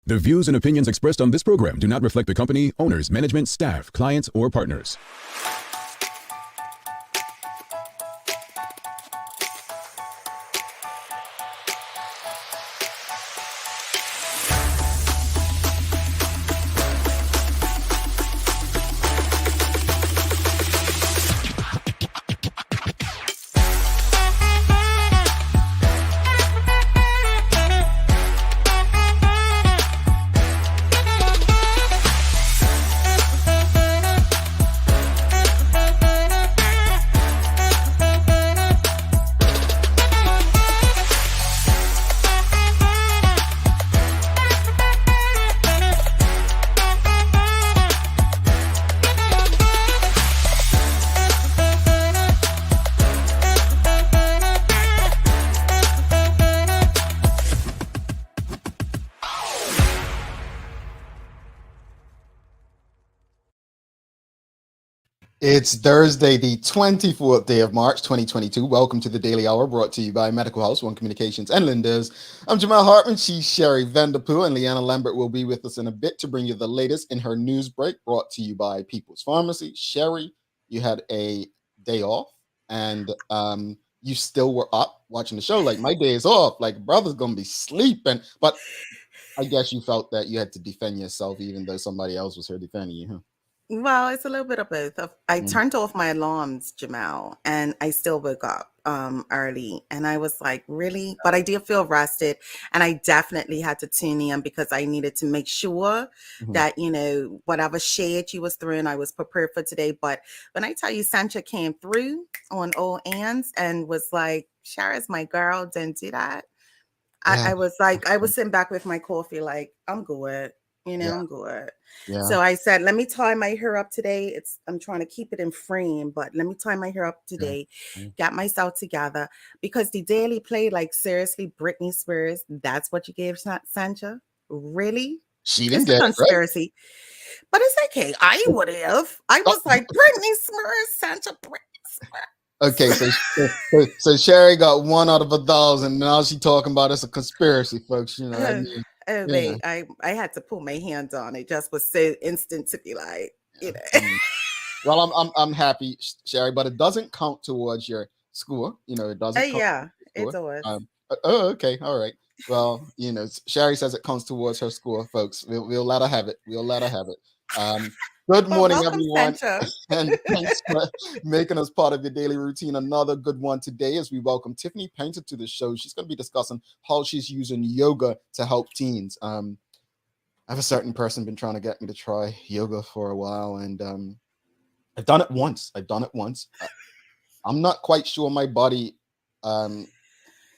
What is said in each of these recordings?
The views and opinions expressed on this program do not reflect the company, owners, management, staff, clients, or partners. It's Thursday, the 24th day of March, 2022. Welcome to the Daily Hour, brought to you by Medical House, One Communications, and Linda's. I'm Jamal Hartman. She's Sherry Vanderpool, and Leanna Lambert will be with us in a bit to bring you the latest in her news break, brought to you by People's Pharmacy. Sherry, you had a day off, and you still were up watching the show. Like, my day is off. Like, brother's gonna be sleeping. But I guess you felt that you had to defend yourself, even though somebody else was here defending you, huh? Well, it's a little bit of both. I turned off my alarms, Jamal, and I still woke up early. And I was like, really? But I did feel rested. And I definitely had to tune in because I needed to make sure that, whatever shade you was throwing, I was prepared for today. But when I tell you, Sancha came through on all ends and was like, Shara's my girl, don't do that. Yeah. I was like, I was sitting back with my coffee, like, I'm good. I'm good. Yeah. So I said, let me tie my hair up today. I'm trying to keep it in frame, but let me tie my hair up today, get myself together. Because the Daily Play, like, seriously, Britney Spears, that's what you gave Sancha? Really? She didn't It's get a it, right? conspiracy. But it's okay. I would have. I was like, Britney Spears, Sancha, Britney Spears. Okay, so Sherry got 1 out of 1,000. Now she's talking about it's a conspiracy, folks. Wait, I had to put my hand on it. Just was so instant to be like, Well, I'm happy, Sherry, but it doesn't count towards your score. It doesn't. Yeah, it does. Okay, all right. Well, Sherry says it counts towards her score, folks. We'll let her have it. Good morning, everyone, and thanks for making us part of your daily routine. Another good one today as we welcome Tiffany Paynter to the show. She's going to be discussing how she's using yoga to help teens. I have a certain person been trying to get me to try yoga for a while, and I've done it once. I'm not quite sure my body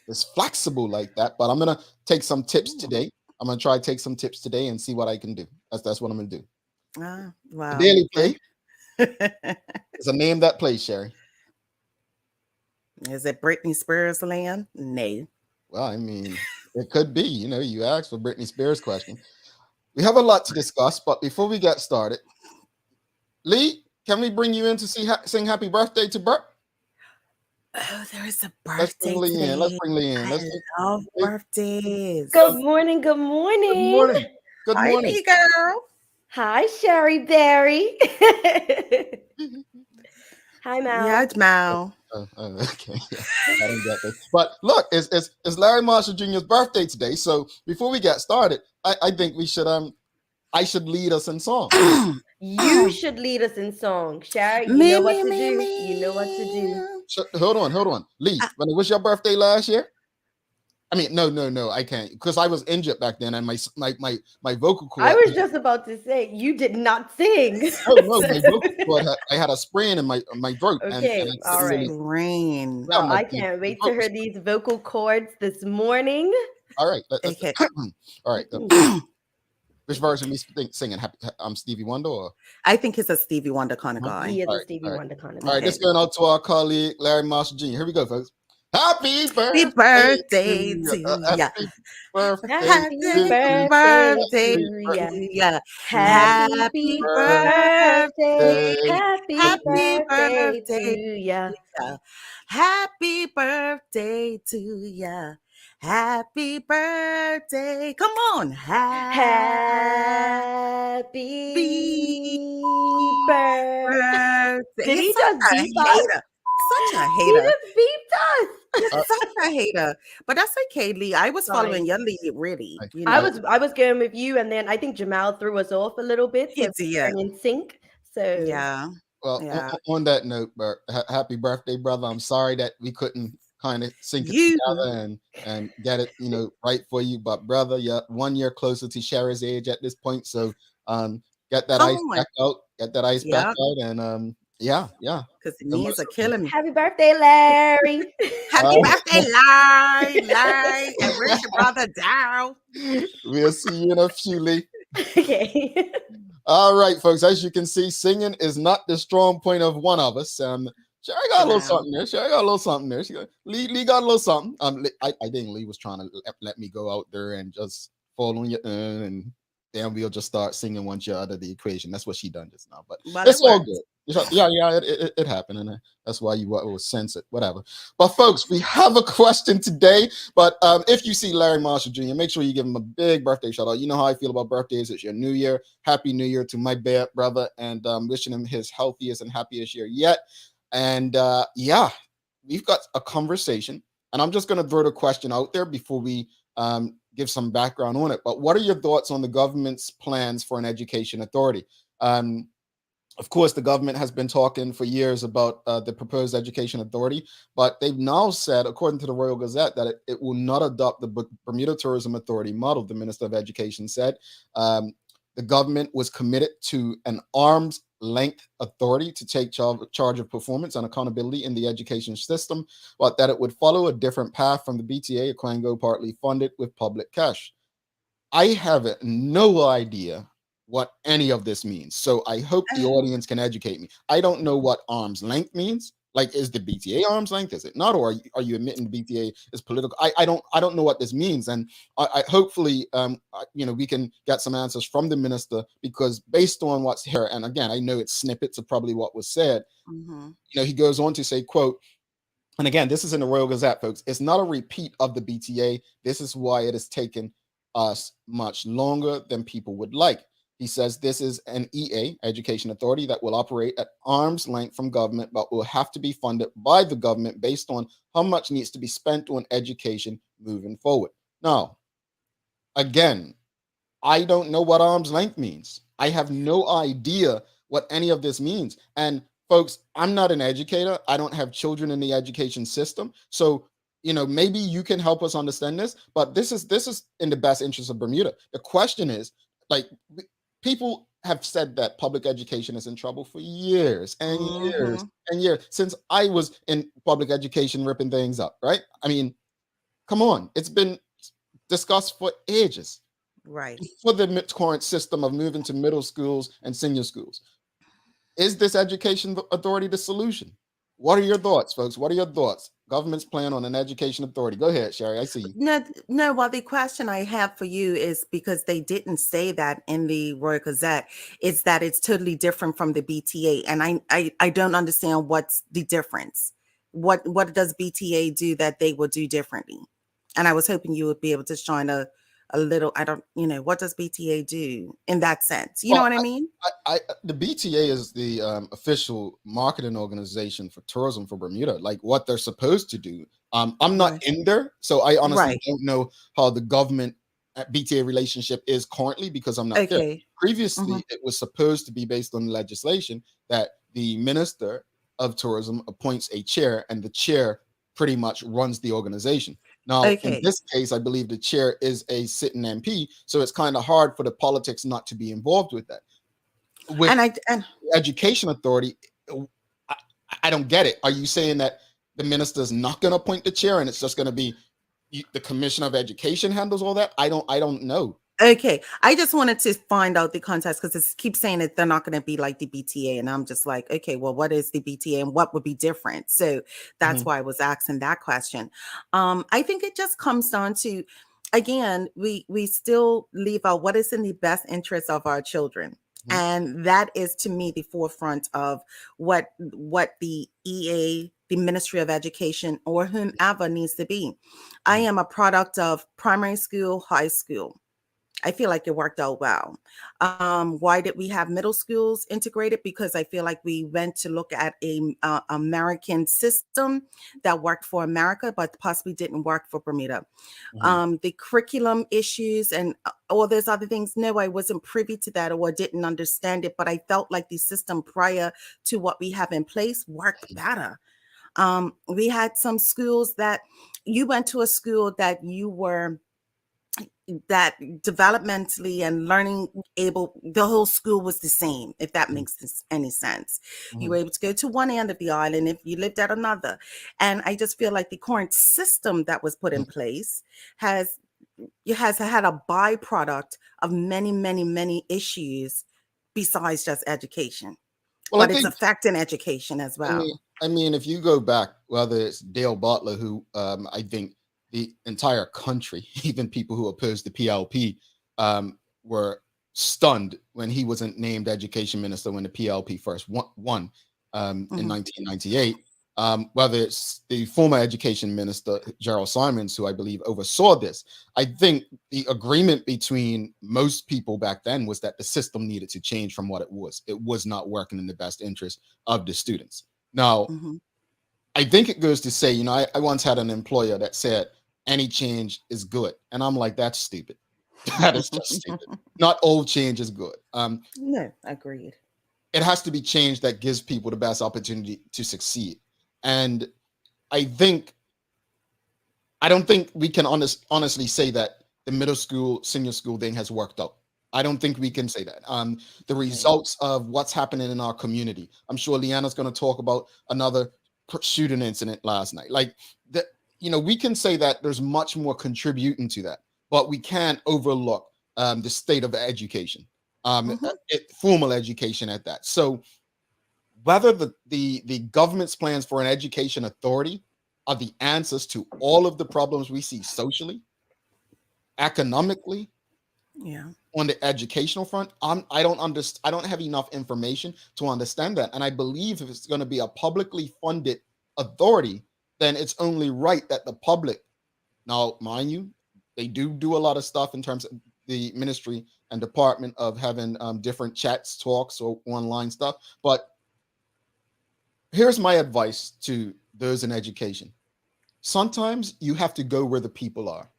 is flexible like that, but I'm going to take some tips today. I'm going to try to take some tips today and see what I can do. That's what I'm going to do. Wow. The Daily Play is a name that plays, Sherry. Is it Britney Spears land? No. Well, I mean, it could be. You asked for Britney Spears question. We have a lot to discuss, but before we get started, Lee, can we bring you in to sing happy birthday to Bert? Oh, there is a birthday. Let's bring Lee in. I love birthdays. Good morning. Good morning. Good morning. Hey, girl. Hi, Sherry Berry. Hi, Mal. Yeah, it's Mal. Okay. I don't get this. But look, it's Larry Marshall Jr.'s birthday today. So before we get started, I think we should I should lead us in song. You should lead us in song, Sherry. You know what to do. You know what to do. Hold on. Lee, when it was your birthday last year? I mean, no, I can't, because I was injured back then, and my vocal cord. I was just about to say you did not sing. Oh no, my vocal cord. I had a sprain in my throat. Okay, and all right. Rain. Well, I can't wait to hear these vocal cords this morning. All right. Okay. All right. Which version we singing? I'm Stevie Wonder, or? I think it's a Stevie Wonder kind of guy. He is a Stevie Wonder kind of guy. All right, let's go out to our colleague Larry Marshall Jr. Here we go, folks. Happy Happy birthday birthday to to you. ya. Happy birthday Happy to Happy you. birthday birthday Happy to ya. to ya. Happy Happy birthday. birthday. Happy Happy birthday to birthday ya. to ya. Happy birthday to ya. Happy birthday. Come on. Happy birthday. Birthday. Did You're he such just a beep us? hater. Such a He hater. just beeped us. You're Uh, such a hater. But that's okay, Lee. I was following Sorry. your lead, really. I- You I I- know, was going with you, and then I think Jamal threw us off a little bit, so he we did. weren't in sync. So Yeah. well, Yeah. on that note, Bert, happy birthday, brother. I'm sorry that we couldn't kind of sync it You. together and get it, right for you. But brother, you're 1 year closer to Sherry's age at this point. So get that Come ice on. back out, get that ice back Yeah. out, and yeah. Because the So knees are most of killing me. happy birthday, Larry. Happy you. birthday, Larry. And where's your brother, Daryl? We'll see you in a few, Lee. Okay. All right, folks. As you can see, singing is not the strong point of one of us. Sherry got a little Jamal. something there. Sherry got a little something there. Lee got a little something. I think Lee was trying to let me go out there and just fall on your and then we'll just start singing once you're out of the equation. That's what she done just now. But Well, it's it all worked. good. Yeah, it happened, and that's why you was censored, whatever. But folks, we have a question today. But if you see Larry Marshall Jr., make sure you give him a big birthday shout out. You know how I feel about birthdays. It's your new year. Happy New Year to my bad brother, and wishing him his healthiest and happiest year yet. And yeah, we've got a conversation, and I'm just going to throw the question out there before we give some background on it. But what are your thoughts on the government's plans for an education authority? Of course, the government has been talking for years about the proposed education authority, but they've now said, according to the Royal Gazette, that it will not adopt the Bermuda Tourism Authority model. The Minister of Education said the government was committed to an arm's length authority to take charge of performance and accountability in the education system, but that it would follow a different path from the BTA, a Quango partly funded with public cash. I have no idea what any of this means. So I hope the audience can educate me. I don't know what arm's length means. Like, is the BTA arm's length? Is it not? Or are you admitting the BTA is political? I don't know what this means. And I hopefully we can get some answers from the minister, because based on what's here, and again, I know it's snippets of probably what was said. Mm-hmm. He goes on to say, quote, and again, this is in the Royal Gazette, folks. It's not a repeat of the BTA. This is why it has taken us much longer than people would like. He says this is an EA, Education Authority, that will operate at arm's length from government, but will have to be funded by the government based on how much needs to be spent on education moving forward. Now, again, I don't know what arm's length means. I have no idea what any of this means. And folks, I'm not an educator. I don't have children in the education system. So, maybe you can help us understand this, but this is in the best interest of Bermuda. The question is, like, people have said that public education is in trouble for years and years and years, since I was in public education ripping things up, right? I mean, come on. It's been discussed for ages. Right. For the current system of moving to middle schools and senior schools. Is this education authority the solution? What are your thoughts, folks? What are your thoughts? Government's plan on an education authority. Go ahead, Sherry. I see you. No. Well, the question I have for you is, because they didn't say that in the Royal Gazette, is that it's totally different from the BTA, and I don't understand what's the difference. What does BTA do that they will do differently? And I was hoping you would be able to shine a little. I don't, what does BTA do in that sense? You know what I mean? The BTA is the official marketing organization for tourism for Bermuda, like what they're supposed to do. I'm not in there, so I honestly don't know how the government BTA relationship is currently, because I'm not there. Previously, it was supposed to be based on legislation that the Minister of Tourism appoints a chair, and the chair pretty much runs the organization. Now, in this case, I believe the chair is a sitting MP, so it's kind of hard for the politics not to be involved with that. With the education authority, I don't get it. Are you saying that the minister is not going to appoint the chair, and it's just going to be the commissioner of education handles all that? I don't know. Okay, I just wanted to find out the context because it keeps saying that they're not going to be like the BTA, and I'm just like, okay, well, what is the BTA and what would be different? So that's Mhm, why I was asking that question. I think it just comes down to, again, we still leave out what is in the best interest of our children, mhm, and that is to me the forefront of what the EA, the Ministry of Education, or whomever needs to be. I mhm, am a product of primary school, high school. I feel like it worked out well. Why did we have middle schools integrated? Because I feel like we went to look at a American system that worked for America, but possibly didn't work for Bermuda. mhm. The curriculum issues and all those other things. No, I wasn't privy to that or didn't understand it, but I felt like the system prior to what we have in place worked better. We had some schools that you went to a school that you were that developmentally and learning able, the whole school was the same, if that Mhm, makes any sense. You were mhm, able to go to one end of the island if you lived at another. And I just feel like the current system that was put mhm. in place has has had a byproduct of many, many, many issues besides just education, Well, I but it's think, affecting education as I mean, well. if you go back, whether it's Dale Butler, who I think the entire country, even people who opposed the PLP, were stunned when he wasn't named education minister when the PLP first won in Hmm. 1998. Whether it's the former education minister Gerald Simons, who I believe oversaw this, I think the agreement between most people back then was that the system needed to change from what it was. It was not working in the best interest of the students. Now, Hmm. I think it goes to say, I once had an employer that said any change is good. And I'm like, that's stupid. That is just stupid. Not all change is good. No, agreed. It has to be change that gives people the best opportunity to succeed. And I think I don't think we can honestly say that the middle school, senior school thing has worked out. I don't think we can say that. The Okay. results of what's happening in our community. I'm sure Leanna's going to talk about another shooting incident last night. Like that, we can say that there's much more contributing to that, but we can't overlook the state of education, Hmm. formal education at that. So whether the government's plans for an education authority are the answers to all of the problems we see socially, economically, Yeah. on the educational front, I don't understand. I don't have enough information to understand that. And I believe if it's going to be a publicly funded authority, then it's only right that the public, now, mind you, they do a lot of stuff in terms of the ministry and department of having different chats, talks, or online stuff. But here's my advice to those in education. Sometimes you have to go where the people are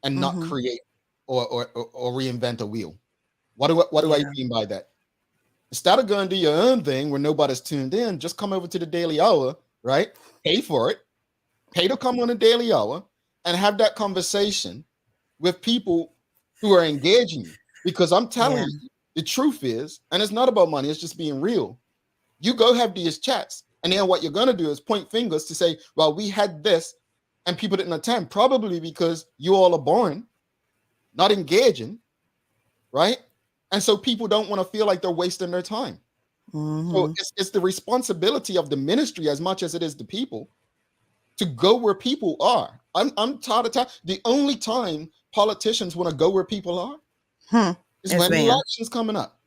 and not Hmm. create or reinvent a wheel. What do I Yeah. mean by that? Instead of going to do your own thing where nobody's tuned in, just come over to the daily hour, right? Pay for it, pay to come on a daily hour and have that conversation with people who are engaging you. Because I'm telling Yeah. you, the truth is, and it's not about money, it's just being real. You go have these chats, and then what you're going to do is point fingers to say, well, we had this and people didn't attend, probably because you all are boring, not engaging, right? And so people don't want to feel like they're wasting their time. So Hmm. it's the responsibility of the ministry as much as it is the people to go where people are. I'm tired of time. The only time politicians want to go where people are Hmm. is It's when the when. election's coming up.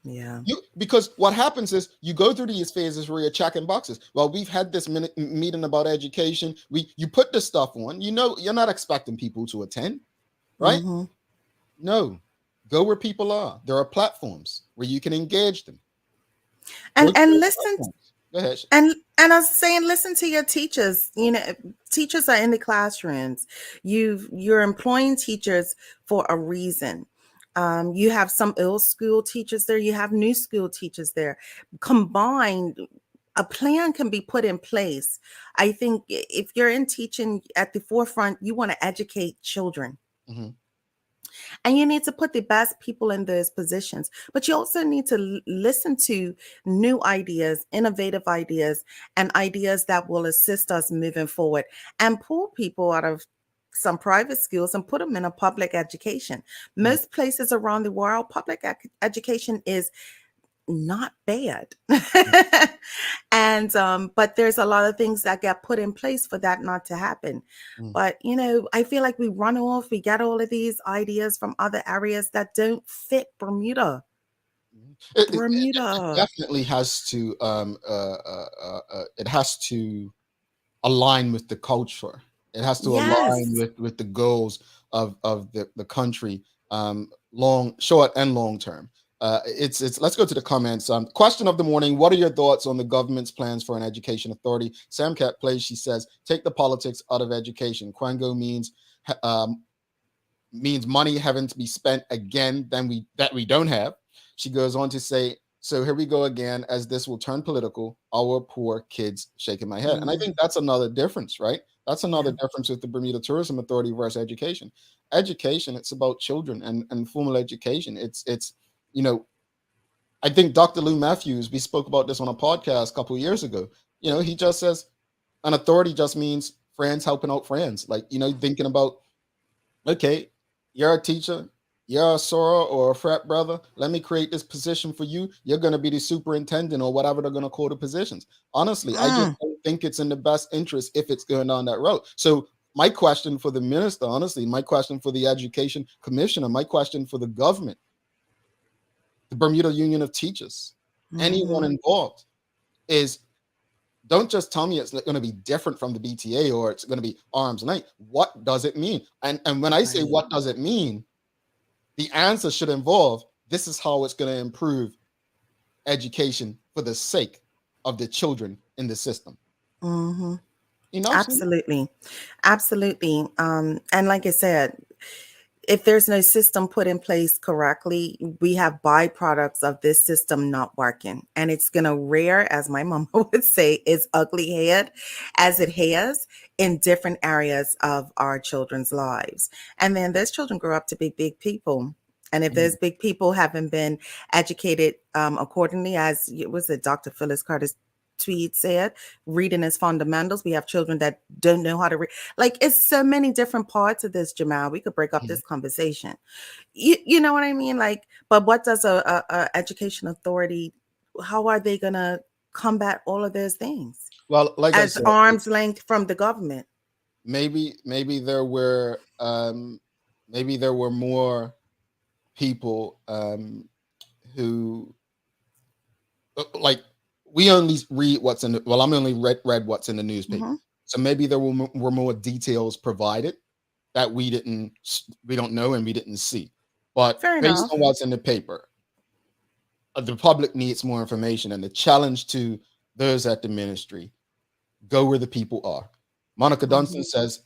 Yeah. Because what happens is you go through these phases where you're checking boxes. Well, we've had this meeting about education. You put this stuff on. You're not expecting people to attend, right? Hmm. No, go where people are. There are platforms where you can engage them. Go And to those listen. platforms. Go ahead. And I was saying, listen to your teachers. Teachers are in the classrooms. You're employing teachers for a reason. You have some old school teachers there. You have new school teachers there. Combined, a plan can be put in place. I think if you're in teaching at the forefront, you want to educate children. Mhm. And you need to put the best people in those positions. But you also need to listen to new ideas, innovative ideas, and ideas that will assist us moving forward and pull people out of some private schools and put them in a public education. Most places around the world, public education is not bad. And but there's a lot of things that get put in place for that not to happen. But I feel like we run off, we get all of these ideas from other areas that don't fit Bermuda. It definitely has to it has to align with the culture. It has to align with the goals of the country, short and long term. It's let's go to the comments. Question of the morning: what are your thoughts on the government's plans for an education authority? Sam Cat plays. She says, take the politics out of education. Quango means money having to be spent again that we don't have. She goes on to say, so here we go again, as this will turn political, our poor kids. Shaking my head. And I think that's another difference, right? That's another difference with the Bermuda Tourism Authority versus education. Education, it's about children and formal education. It's I think Dr. Lou Matthews, we spoke about this on a podcast a couple of years ago. He just says an authority just means friends helping out friends. Like, thinking about, okay, you're a teacher, you're a soror or a frat brother. Let me create this position for you. You're going to be the superintendent or whatever they're going to call the positions. Honestly, I just don't think it's in the best interest if it's going down that road. So my question for the minister, honestly, my question for the education commissioner, my question for the government, the Bermuda Union of Teachers, anyone involved, is don't just tell me it's going to be different from the BTA or it's going to be arm's length. What does it mean? And when I say what does it mean, the answer should involve, this is how it's going to improve education for the sake of the children in the system. Absolutely. And like I said, if there's no system put in place correctly, we have byproducts of this system not working. And it's going to rear, as my mama would say, its ugly head as it has in different areas of our children's lives. And then those children grow up to be big people. And if those big people haven't been educated accordingly, as it was Dr. Phyllis Carter's tweet said, reading is fundamentals. We have children that don't know how to read. Like, it's so many different parts of this, Jamal. We could break up this conversation. You know what I mean? Like, but what does a education authority, how are they going to combat all of those things? Well, like as I said, arm's length from the government. Maybe there were more people who like, we only read what's in I'm only read what's in the newspaper. So maybe there were more details provided that we don't know and we didn't see. But based on what's in the paper, the public needs more information. And the challenge to those at the ministry, go where the people are. Monica Dunstan says,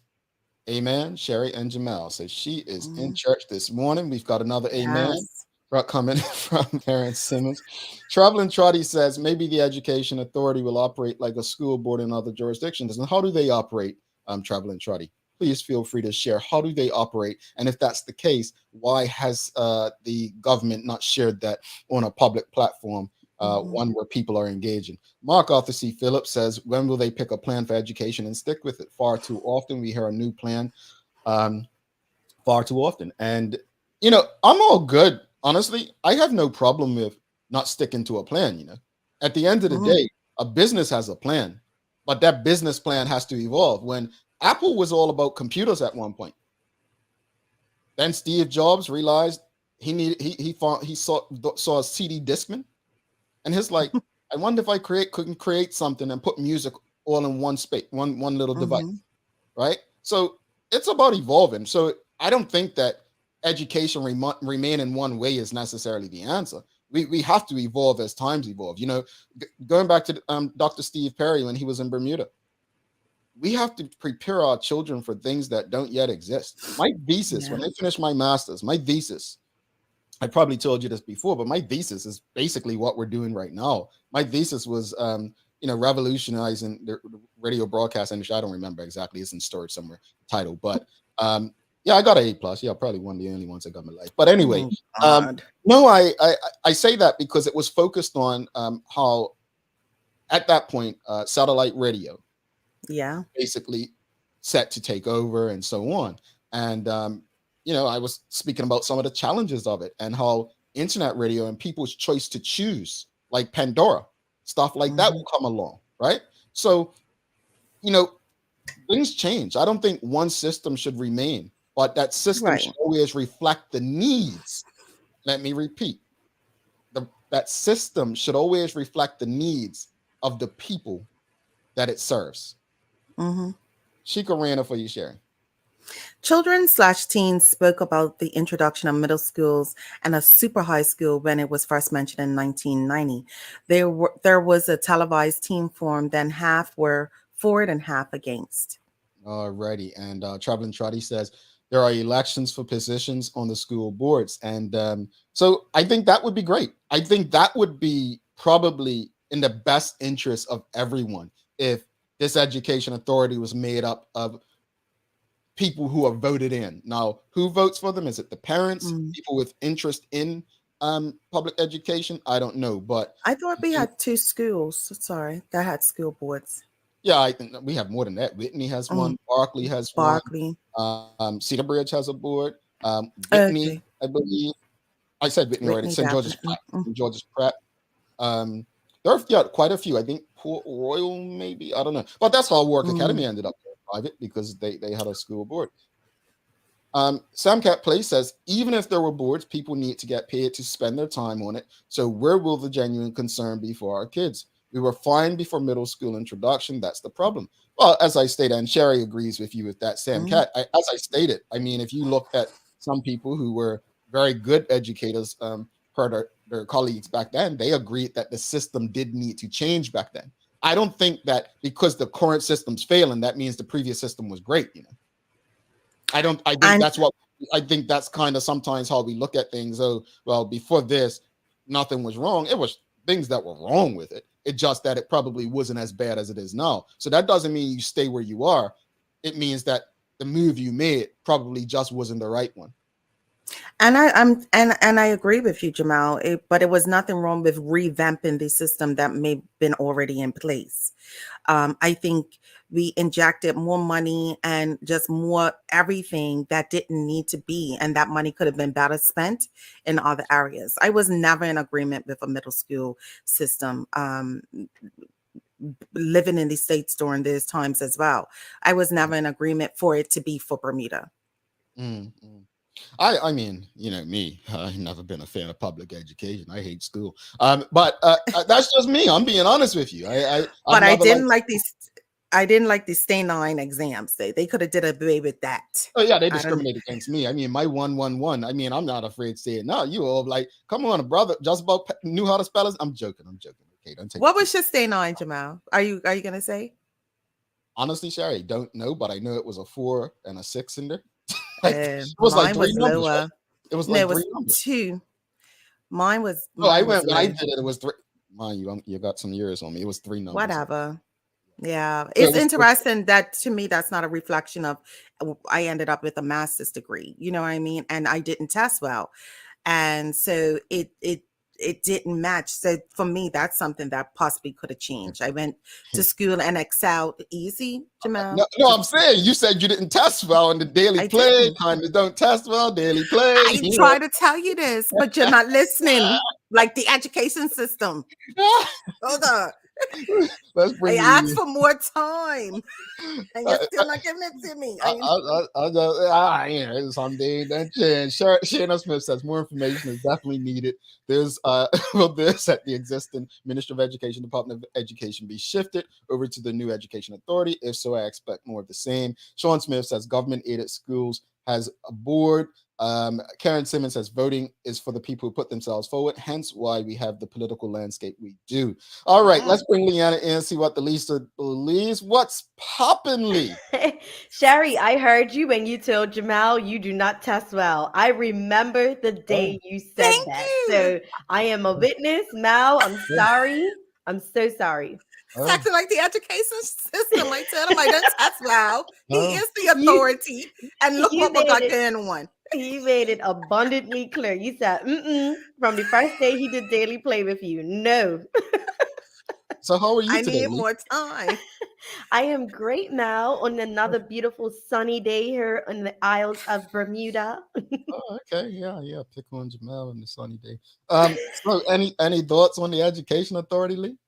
amen. Sherry and Jamal says she is in church this morning. We've got another amen coming from Terrence Simmons. Traveling Trotty says, maybe the education authority will operate like a school board in other jurisdictions. And how do they operate, Traveling Trotty? Please feel free to share. How do they operate? And if that's the case, why has the government not shared that on a public platform, one where people are engaging? Mark Arthur C. Phillips says, when will they pick a plan for education and stick with it? Far too often we hear a new plan far too often. And, I'm all good. Honestly, I have no problem with not sticking to a plan. At the end of the day, a business has a plan, but that business plan has to evolve. When Apple was all about computers at one point, then Steve Jobs realized he saw a CD Discman, and he's like, I wonder if I couldn't create something and put music all in one space, one little device, right? So it's about evolving. So I don't think that education remain in one way is necessarily the answer. We have to evolve as times evolve. Going back to Dr. Steve Perry when he was in Bermuda, we have to prepare our children for things that don't yet exist. My thesis, when I finished my master's, I probably told you this before, but my thesis is basically what we're doing right now. My thesis was, revolutionizing the radio broadcast industry. I don't remember exactly. It's in storage somewhere, title, but I got an A+. Yeah, probably one of the only ones I got in my life. But anyway, no, I say that because it was focused on how, at that point, satellite radio, basically set to take over and so on. And I was speaking about some of the challenges of it and how internet radio and people's choice to choose, like Pandora, stuff like that will come along, right? So, things change. I don't think one system should remain, but that system should always reflect the needs. Let me repeat. That system should always reflect the needs of the people that it serves. Sheikah Rana for you, Sherry. Children/teens spoke about the introduction of middle schools and a super high school when it was first mentioned in 1990. There was a televised team formed, then half were for it and half against. Alrighty, and Traveling Trotty says there are elections for positions on the school boards, and so I think that would be great. I think that would be probably in the best interest of everyone if this education authority was made up of people who are voted in. Now, who votes for them? Is it the parents, people with interest in public education? I don't know, but I thought we had 2 schools. Sorry, that had school boards. Yeah, I think we have more than that. Whitney has one. Barkley has one. Cedar Bridge has a board. Whitney, I believe. I said Whitney already. St. George's Prep. St. George's Prep. There are quite a few. I think Port Royal, maybe. I don't know. But that's how Warwick Academy ended up private because they had a school board. Sam Cat Place says, even if there were boards, people need to get paid to spend their time on it. So where will the genuine concern be for our kids? We were fine before middle school introduction. That's the problem. Well, as I stated, and Sherry agrees with you with that, Sam Cat. As I stated, I mean, if you look at some people who were very good educators, per their colleagues back then, they agreed that the system did need to change back then. I don't think that because the current system's failing, that means the previous system was great. I think that's kind of sometimes how we look at things. Oh, well, before this, nothing was wrong. It was things that were wrong with it. It's just that it probably wasn't as bad as it is now. So that doesn't mean you stay where you are. It means that the move you made probably just wasn't the right one. And I agree with you, Jamal. But it was nothing wrong with revamping the system that may have been already in place. I think we injected more money and just more everything that didn't need to be, and that money could have been better spent in other areas. I was never in agreement with a middle school system. Living in the States during those times as well, I was never in agreement for it to be for Bermuda. I mean, me, I've never been a fan of public education. I hate school. But that's just me. I'm being honest with you. I didn't like these. I didn't like the stay 9 exams. They could have did away with that. Oh yeah, they discriminated against me. I mean, my 111. I mean, I'm not afraid to say it. No, you all like, come on, brother. Just about knew how to spell it. I'm joking. Okay, don't take. What was your stay 9, Jamal? Are you gonna say? Honestly, Sherry, don't know, but I know it was a 4 and a 6 in there. It was like 3 numbers. Right? It was like it was 3 numbers. 2. Mine was. I went when I did it. It was 3. Mind you got some years on me. It was 3 numbers. Whatever. Yeah, it's interesting that to me that's not a reflection of I ended up with a master's degree. You know what I mean? And I didn't test well, and so it didn't match. So for me, that's something that possibly could have changed. I went to school and excelled easy, Jamal. No, I'm saying you said you didn't test well in the daily play. Kind of don't test well, daily play. I try to tell you this, but you're not listening. Like the education system. Hold on. I asked for more time, and you're still not giving it to me. Someday then Shanna Smith says more information is definitely needed. There's will this at the existing Ministry of Education, Department of Education be shifted over to the new Education Authority? If so, I expect more of the same. Sean Smith says government aided schools has a board. Karen Simmons says voting is for the people who put themselves forward, hence why we have the political landscape we do. All right, let's bring Leanna in and see what the Lisa believes. What's poppin', Lee? Sherry, I heard you when you told Jamal you do not test well. I remember the day you said that. So I am a witness. Mal, I'm sorry. I'm so sorry. It's acting like the education system. I tell him I don't test well. He is the authority. And look what we got going on. He made it abundantly clear. You said, from the first day he did daily play with you. No. So how are you I today, need Lee? more time. I am great, Mal, on another beautiful sunny day here in the Isles of Bermuda. Oh, okay. Yeah, yeah. Pick on Jamel on the sunny day. So any thoughts on the education authority, Lee?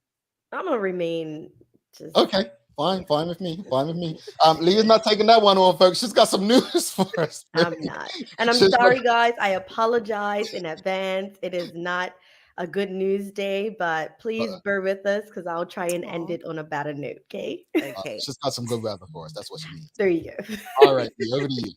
I'm gonna remain just. Okay, fine with me. Fine with me. Lee is not taking that one on, folks. She's got some news for us. I'm not. And I'm She's got- sorry, guys. I apologize in advance. It is not a good news day, but please bear with us because I'll try and end Aw. it on a better note, okay? Okay. she's got some good weather for us. That's what she needs. There you go. All right, Lee, over to you.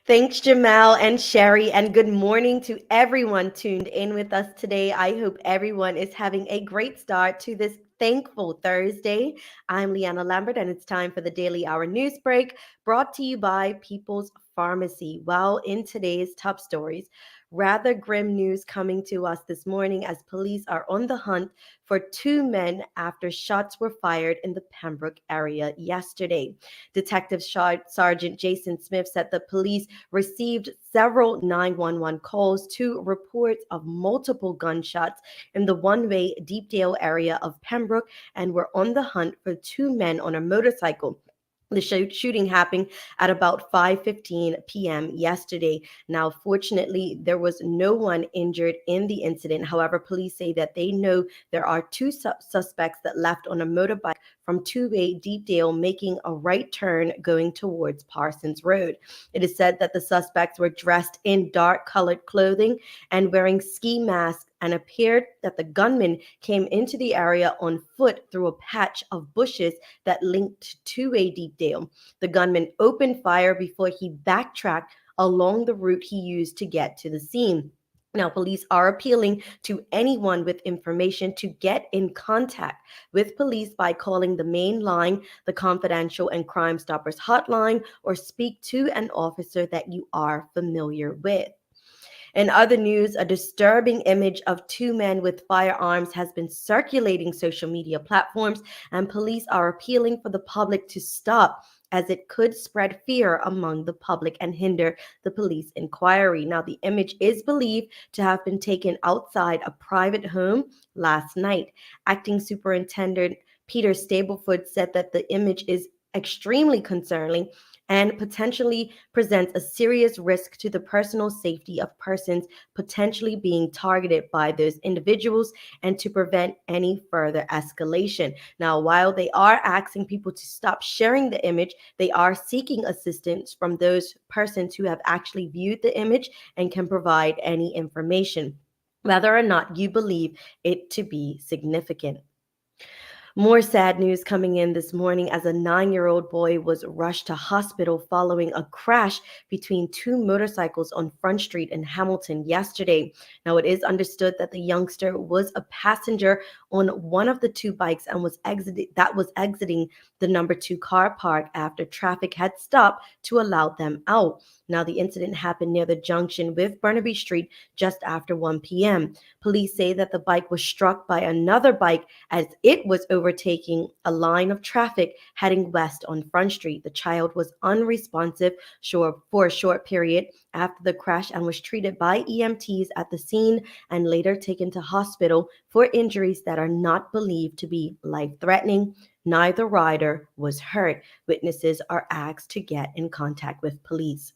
Thanks, Jamal and Sherry, and good morning to everyone tuned in with us today. I hope everyone is having a great start to this thankful Thursday. I'm Leanna Lambert, and it's time for the Daily Hour News Break brought to you by People's Pharmacy. Well, in today's top stories, rather grim news coming to us this morning as police are on the hunt for two men after shots were fired in the Pembroke area yesterday. Detective Sergeant Jason Smith said the police received several 911 calls to reports of multiple gunshots in the one-way Deepdale area of Pembroke and were on the hunt for two men on a motorcycle. The shooting happened at about 5:15 p.m. yesterday. Now, fortunately, there was no one injured in the incident. However, police say that they know there are two suspects that left on a motorbike from two-way Deepdale, making a right turn going towards Parsons Road. It is said that the suspects were dressed in dark-colored clothing and wearing ski masks, and appeared that the gunman came into the area on foot through a patch of bushes that linked to a Deepdale. The gunman opened fire before he backtracked along the route he used to get to the scene. Now, police are appealing to anyone with information to get in contact with police by calling the main line, the Confidential and Crime Stoppers hotline, or speak to an officer that you are familiar with. In other news, a disturbing image of two men with firearms has been circulating social media platforms, and police are appealing for the public to stop as it could spread fear among the public and hinder the police inquiry. Now, the image is believed to have been taken outside a private home last night. Acting Superintendent Peter Stableford said that the image is extremely concerning and potentially presents a serious risk to the personal safety of persons potentially being targeted by those individuals and to prevent any further escalation. Now, while they are asking people to stop sharing the image, they are seeking assistance from those persons who have actually viewed the image and can provide any information, whether or not you believe it to be significant. More sad news coming in this morning as a 9-year-old boy was rushed to hospital following a crash between two motorcycles on Front Street in Hamilton yesterday. Now, it is understood that the youngster was a passenger on one of the two bikes and was exiting the number 2 car park after traffic had stopped to allow them out. Now, the incident happened near the junction with Burnaby Street just after 1 p.m. Police say that the bike was struck by another bike as it was overtaking a line of traffic heading west on Front Street. The child was unresponsive for a short period after the crash and was treated by EMTs at the scene and later taken to hospital for injuries that are not believed to be life-threatening. Neither rider was hurt. Witnesses are asked to get in contact with police.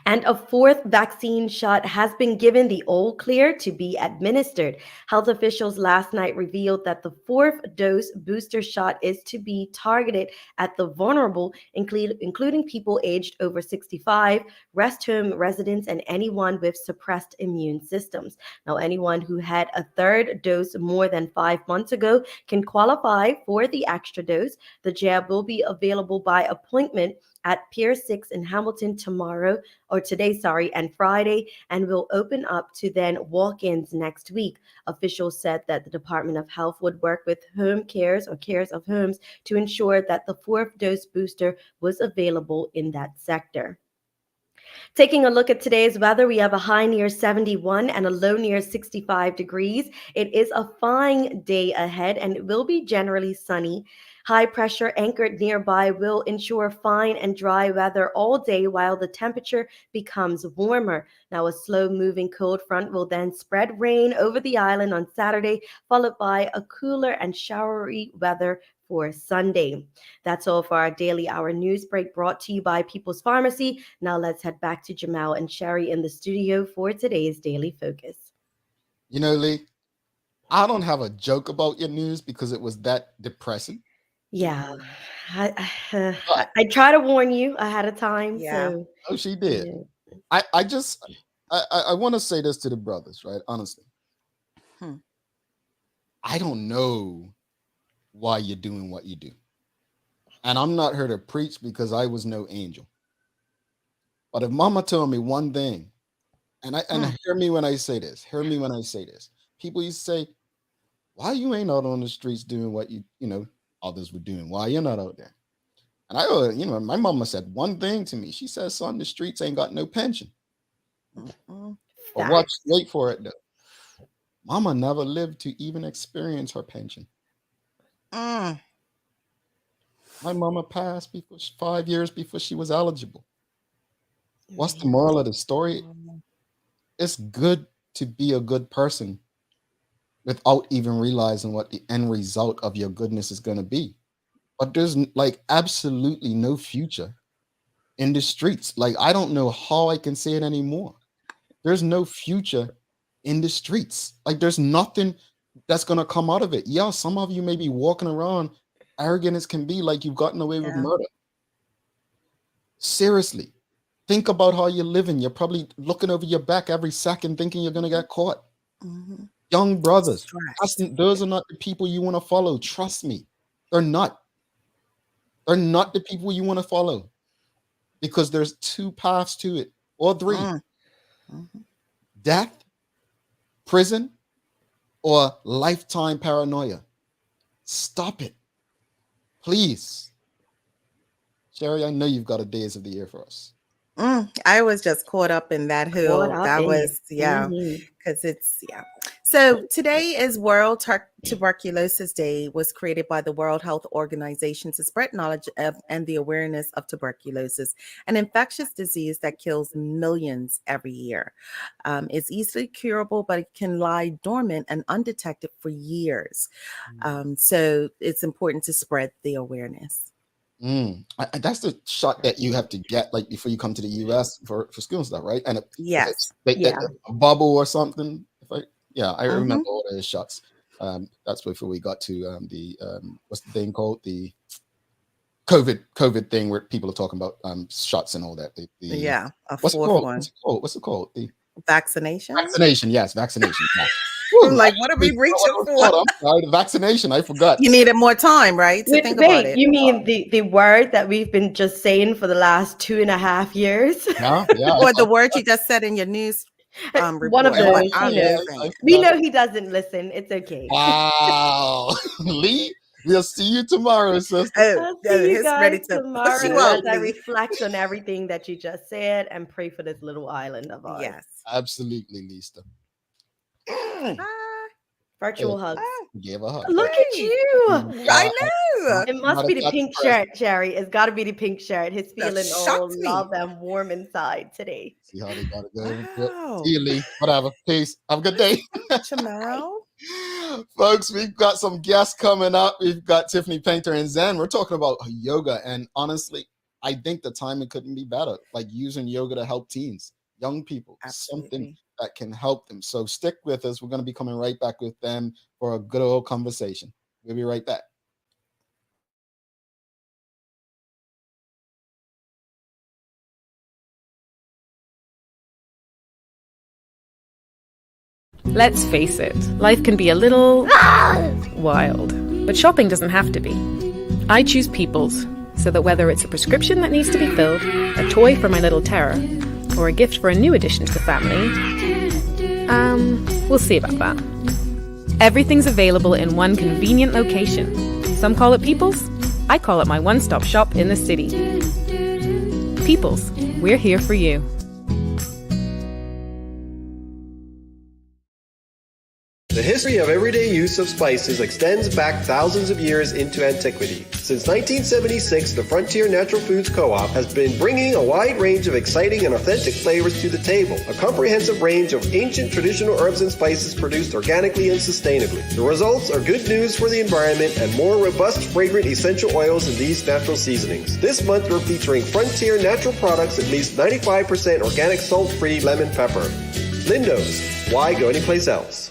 And a fourth vaccine shot has been given the all clear to be administered. Health officials last night revealed that the fourth dose booster shot is to be targeted at the vulnerable, including people aged over 65, rest home residents, and anyone with suppressed immune systems. Now, anyone who had a third dose more than 5 months ago can qualify for the extra dose. The jab will be available by appointment at Pier 6 in Hamilton today, and Friday, and will open up to then walk-ins next week. Officials said that the Department of Health would work with home cares or cares of homes to ensure that the fourth dose booster was available in that sector. Taking a look at today's weather, we have a high near 71 and a low near 65 degrees. It is a fine day ahead and it will be generally sunny. High pressure anchored nearby will ensure fine and dry weather all day while the temperature becomes warmer. Now, a slow moving cold front will then spread rain over the island on Saturday, followed by a cooler and showery weather for Sunday. That's all for our daily hour news break brought to you by People's Pharmacy. Now let's head back to Jamal and Sherry in the studio for today's Daily Focus. You know, Lee, I don't have a joke about your news because it was that depressing. Yeah, I try to warn you ahead of time. Yeah. So, Oh, she did. yeah. I want to say this to the brothers, right? Honestly, I don't know why you're doing what you do, and I'm not here to preach because I was no angel. But if Mama told me one thing, and hear me when I say this, people used to say, "Why you ain't out on the streets doing what you know others were doing? Why you're not out there?" And I, my mama said one thing to me. She said, "Son, the streets ain't got no pension." But wait for it though. Mama never lived to even experience her pension. My mama passed 5 years before she was eligible. What's the moral of the story? It's good to be a good person without even realizing what the end result of your goodness is going to be. But there's like absolutely no future in the streets. Like, I don't know how I can say it anymore. There's no future in the streets. Like, there's nothing that's going to come out of it. Yeah, some of you may be walking around arrogant as can be, like you've gotten away with murder. Seriously, think about how you're living. You're probably looking over your back every second thinking you're going to get caught. Young brothers, those are not the people you want to follow. Trust me, they're not. They're not the people you want to follow, because there's two paths to it, or three: death, prison, or lifetime paranoia. Stop it, please. Sherry, I know you've got a days of the year for us. I was just caught up in that hill. That was, because it's, So today is World Tuberculosis Day. Was created by the World Health Organization to spread knowledge of and the awareness of tuberculosis, an infectious disease that kills millions every year. It's easily curable, but it can lie dormant and undetected for years. So it's important to spread the awareness. That's the shot that you have to get like before you come to the US for school and stuff, right? And a bubble or something. I remember all those shots. That's before we got to the what's the thing called, the COVID thing where people are talking about shots and all that. What's it called? The vaccination. Yes, vaccination. Like, what are we reaching for? I'm sorry, the vaccination. I forgot. You needed more time, right? To think about it. You mean the word that we've been just saying for the last 2.5 years? Yeah. Or the word you just said in your news report. One of those. We know he doesn't listen. It's okay. Wow. Lee, we'll see you tomorrow, sister. I'll see you guys ready to tomorrow push you out, as I reflect on everything that you just said and pray for this little island of ours. Yes. Absolutely, Lisa. Virtual hugs. Give a hug. Look at you. I know. It must be the pink shirt, Sherry. It's got to be the pink shirt. He's feeling all love and warm inside today. See how they got to go. Wow. See you, Lee. Whatever. Peace. Have a good day. Tomorrow. Folks, we've got some guests coming up. We've got Tiffany Paynter and Zen. We're talking about yoga. And honestly, I think the timing couldn't be better. Like using yoga to help teens, young people, something that can help them. So stick with us. We're going to be coming right back with them for a good old conversation. We'll be right back. Let's face it, life can be a little wild, but shopping doesn't have to be. I choose People's, so that whether it's a prescription that needs to be filled, a toy for my little terror, or a gift for a new addition to the family, we'll see about that. Everything's available in one convenient location. Some call it People's, I call it my one-stop shop in the city. People's, we're here for you. history of everyday use of spices extends back thousands of years into antiquity. Since 1976, the Frontier Natural Foods Co-op has been bringing a wide range of exciting and authentic flavors to the table. A comprehensive range of ancient traditional herbs and spices produced organically and sustainably. The results are good news for the environment and more robust, fragrant essential oils in these natural seasonings. This month, we're featuring Frontier Natural Products, at least 95% organic salt-free lemon pepper. Lindo's. Why go anyplace else?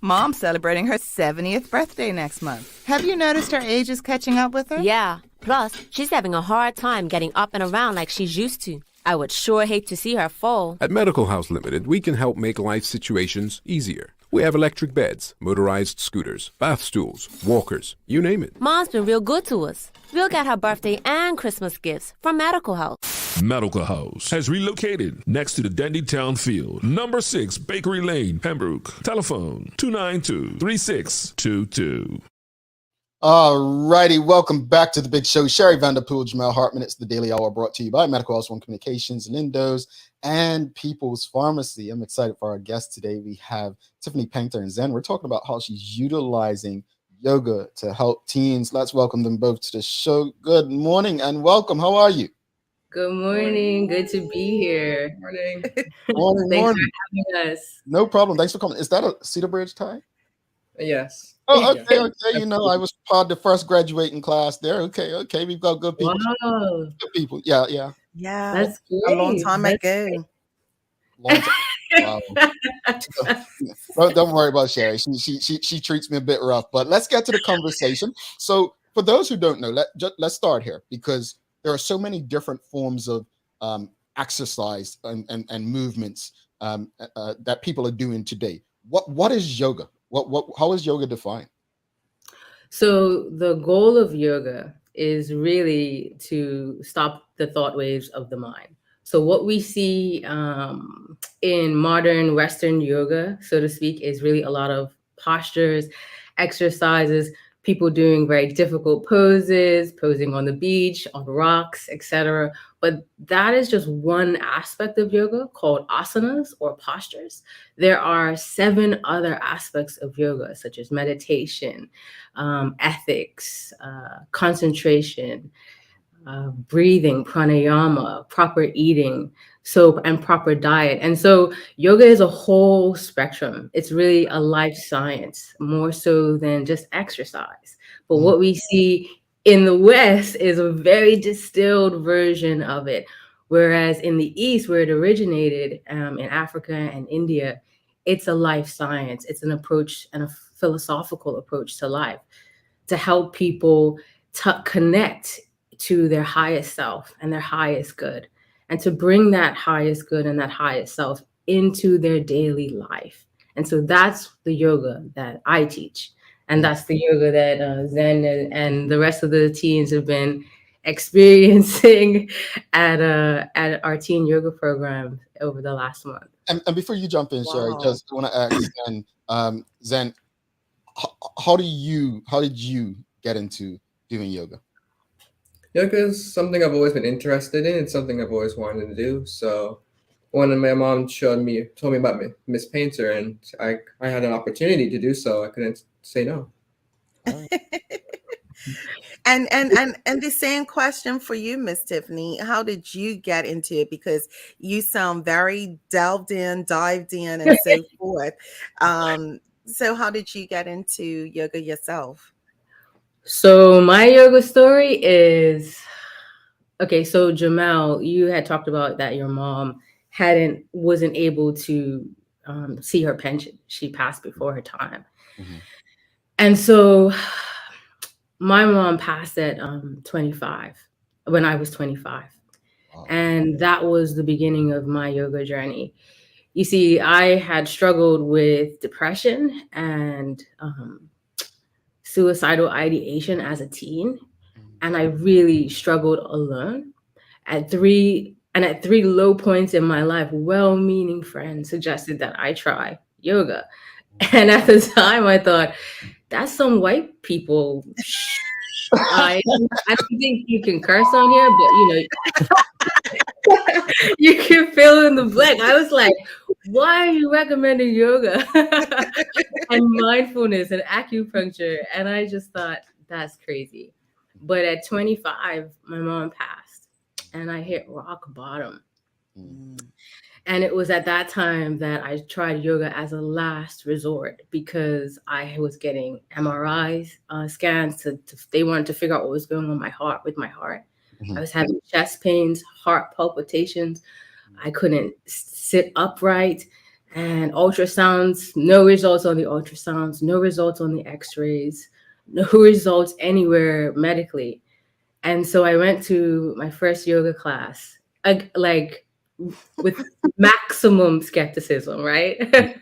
Mom's celebrating her 70th birthday next month. Have you noticed her age is catching up with her? Yeah. Plus, she's having a hard time getting up and around like she's used to. I would sure hate to see her fall. At Medical House Limited, we can help make life situations easier. We have electric beds, motorized scooters, bath stools, walkers, you name it. Mom's been real good to us. We'll get her birthday and Christmas gifts from Medical House. Medical House has relocated next to the Dandytown Field, number 6 Bakery Lane, Pembroke. Telephone 292-3622. All righty, welcome back to the big show. Sherry Vanderpool, Jamal Hartman. It's the Daily Hour brought to you by Medical House One Communications, Lindo's, and People's Pharmacy. I'm excited for our guest today. We have Tiffany Paynter and Zen. We're talking about how she's utilizing yoga to help teens. Let's welcome them both to the show. Good morning and welcome. How are you? Good morning. Good to be here. Morning. Morning. Thanks Morning. for having us. No problem. Thanks for coming. Is that a Cedar Bridge tie? Yes. Oh, okay, okay. You know, I was part of the first graduating class there. Okay, okay. We've got good people. Wow. Good people. Yeah, yeah. Yeah. That's great. A long time ago. Long time. Wow. Don't worry about Sherry. She treats me a bit rough, but let's get to the conversation. So for those who don't know, let's start here, because there are so many different forms of exercise and movements that people are doing today. What is yoga? How is yoga defined? So the goal of yoga is really to stop the thought waves of the mind. So what we see in modern Western yoga, so to speak, is really a lot of postures, exercises, people doing very difficult poses, posing on the beach, on rocks, etc. But that is just one aspect of yoga called asanas or postures. There are 7 other aspects of yoga, such as meditation, ethics, concentration, breathing, pranayama, proper eating, and proper diet. And so yoga is a whole spectrum. It's really a life science, more so than just exercise. But what we see in the West is a very distilled version of it. Whereas in the East, where it originated, in Africa and India, it's a life science. It's an approach and a philosophical approach to life to help people connect to their highest self and their highest good, and to bring that highest good and that highest self into their daily life. And so that's the yoga that I teach. And that's the yoga that Zen and the rest of the teens have been experiencing at our teen yoga program over the last month. And before you jump in, Wow. Sherry, just want to ask Zen, how did you get into doing yoga? Yoga is something I've always been interested in. It's something I've always wanted to do. So when my mom told me about Miss Painter, and I had an opportunity to do so, I couldn't say no. And the same question for you, Miss Tiffany. How did you get into it? Because you sound very dived in, and so forth. So how did you get into yoga yourself? So my yoga story is, okay, so Jamal, you had talked about that your mom wasn't able to see her pension. She passed before her time. Mm-hmm. And so my mom passed at 25, when I was 25. Wow. And that was the beginning of my yoga journey. You see, I had struggled with depression and suicidal ideation as a teen. And I really struggled alone. At three low points in my life, well-meaning friends suggested that I try yoga. And at the time I thought, that's some white people. I don't think you can curse on here, but you can fill in the blank. I was like, why are you recommending yoga and mindfulness and acupuncture? And I just thought, that's crazy. But at 25, my mom passed and I hit rock bottom. And it was at that time that I tried yoga as a last resort because I was getting MRIs, scans. They wanted to figure out what was going on with my heart. I was having chest pains, heart palpitations. I couldn't sit upright, and ultrasounds, no results on the ultrasounds, no results on the x-rays, no results anywhere medically. And so I went to my first yoga class, like with maximum skepticism, right?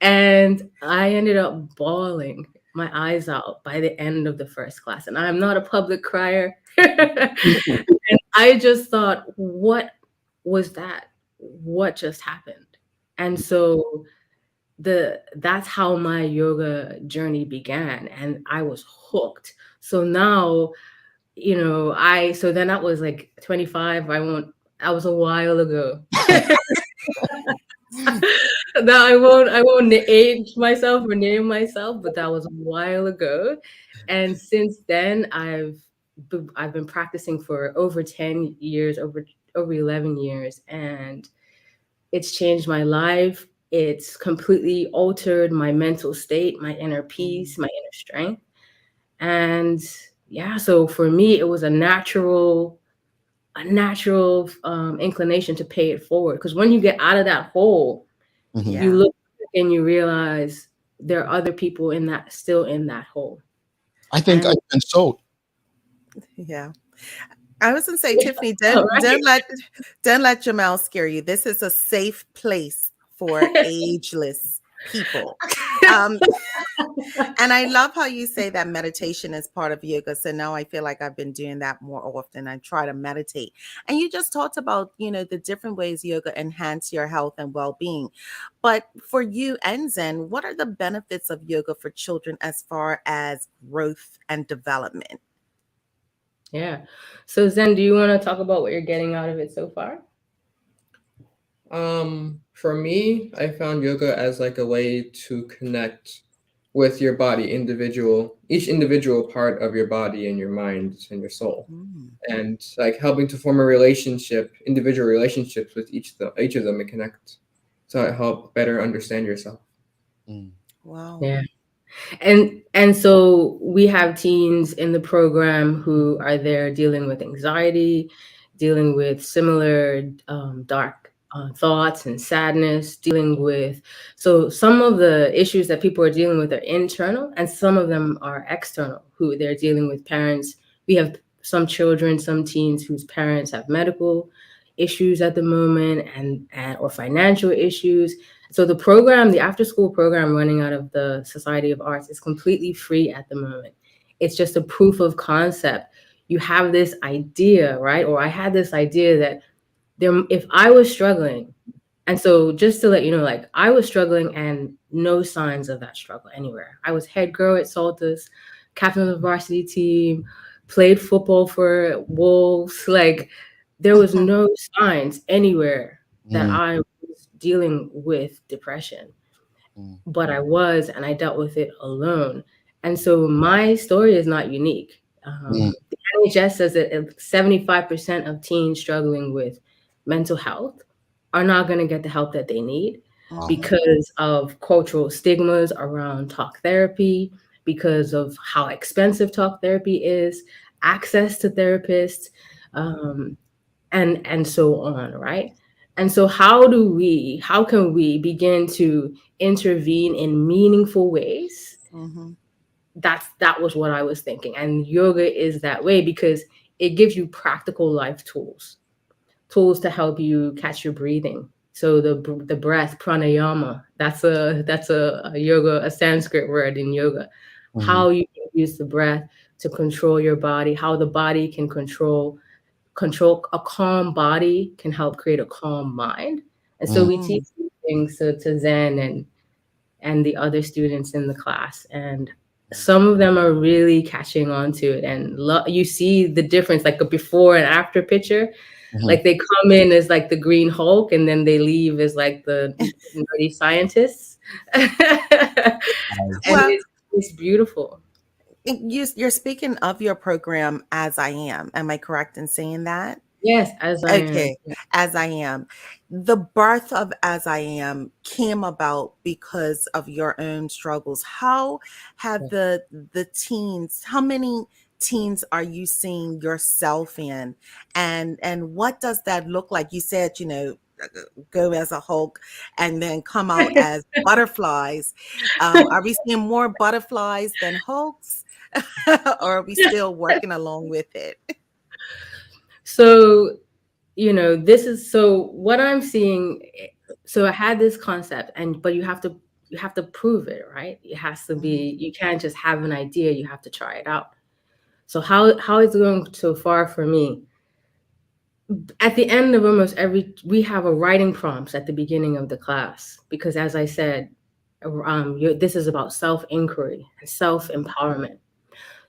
And I ended up bawling my eyes out by the end of the first class. And I'm not a public crier. And I just thought, what was that? What just happened? And so that's how my yoga journey began, and I was hooked. So now, so then that was like 25. That was a while ago. Now I won't age myself or name myself, but that was a while ago. And since then I've been practicing for over 10 years, over 11 years, and it's changed my life. It's completely altered my mental state, my inner peace, my inner strength. And yeah, so for me, it was a natural inclination to pay it forward. Because when you get out of that hole, you look and you realize there are other people still in that hole. I think I've been sold. Yeah. I was gonna say, Tiffany, don't let Jamal scare you. This is a safe place for ageless people. And I love how you say that meditation is part of yoga. So now I feel like I've been doing that more often. I try to meditate. And you just talked about, the different ways yoga enhance your health and well-being. But for you and Zen, what are the benefits of yoga for children as far as growth and development? Yeah. So Zen, do you want to talk about what you're getting out of it so far? For me, I found yoga as like a way to connect with your body, each individual part of your body and your mind and your soul, and like helping to form individual relationships with each of them and connect, so it help better understand yourself. Wow. Yeah. And so we have teens in the program who are there dealing with anxiety, dealing with similar dark thoughts and sadness, so some of the issues that people are dealing with are internal, and some of them are external, who they're dealing with parents. We have some children, some teens whose parents have medical issues at the moment and or financial issues. So the after school program running out of the Society of Arts is completely free at the moment. It's just a proof of concept. You have this idea, right? Or I had this idea that if I was struggling, and so just to let you know, like I was struggling and no signs of that struggle anywhere. I was head girl at Saltus, captain of the varsity team, played football for Wolves. Like there was no signs anywhere that I was dealing with depression, but I was, and I dealt with it alone. And so my story is not unique. The NHS says that 75% of teens struggling with mental health are not going to get the help that they need because of cultural stigmas around talk therapy, because of how expensive talk therapy is, access to therapists, and so on, right? And so how can we begin to intervene in meaningful ways? That was what I was thinking. And yoga is that way because it gives you practical life tools to help you catch your breathing. So the breath, pranayama, that's a yoga, a Sanskrit word in yoga. How you can use the breath to control your body, how the body can control a calm body can help create a calm mind. And so we teach these things to Zen and the other students in the class. And some of them are really catching on to it, and you see the difference, like a before and after picture. Like they come in as like the Green Hulk, and then they leave as like the nerdy scientists. And Well, it's beautiful. you're speaking of your program As I Am. Am I correct in saying that? Yes, As I Am. Okay, As I Am. The birth of As I Am came about because of your own struggles. How have the teens, how many teens are you seeing yourself in? And what does that look like? You said, go as a Hulk and then come out as butterflies. Are we seeing more butterflies than Hulks? Or are we still working along with it? So, this is so what I'm seeing. So I had this concept, but you have to prove it, right? It has to be, you can't just have an idea, you have to try it out. So how it's going so far for me? At the end of almost we have a writing prompts at the beginning of the class, because as I said, this is about self-inquiry and self-empowerment.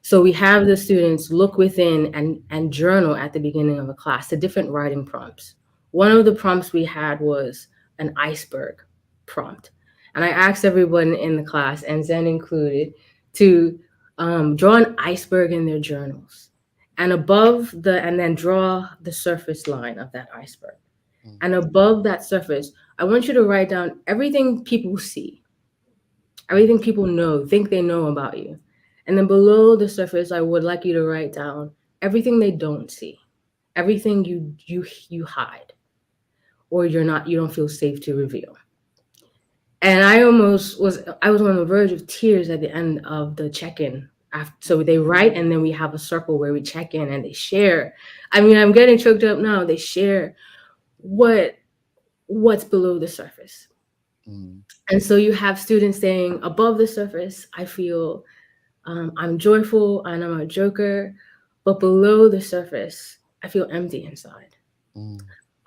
So we have the students look within and journal at the beginning of a class, the different writing prompts. One of the prompts we had was an iceberg prompt. And I asked everyone in the class, and Zen included, to draw an iceberg in their journals. And and then draw the surface line of that iceberg. And above that surface, I want you to write down everything people see, everything people think they know about you. And then below the surface, I would like you to write down everything they don't see, everything you hide, or you don't feel safe to reveal. And I was on the verge of tears at the end of the check-in. So they write, and then we have a circle where we check in, and they share. I mean, I'm getting choked up now. They share what's below the surface. And so you have students saying, above the surface, I feel I'm joyful and I'm a joker, but below the surface, I feel empty inside.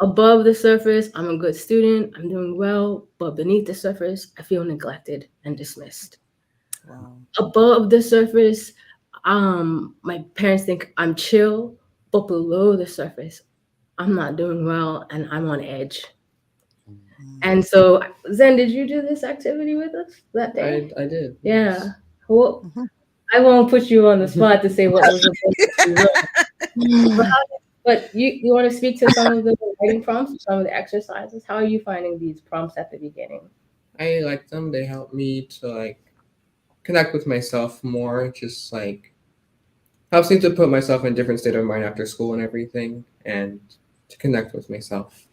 Above the surface, I'm a good student, I'm doing well, but beneath the surface, I feel neglected and dismissed. Wow. Above the surface, my parents think I'm chill, but below the surface, I'm not doing well and I'm on edge. And so, Zen, did you do this activity with us that day? I did. Yeah. Well, I won't put you on the spot to say what was supposed to be. But you want to speak to some of the writing prompts, some of the exercises? How are you finding these prompts at the beginning? I like them. They help me to connect with myself more. Just helps me to put myself in a different state of mind after school and everything, and to connect with myself.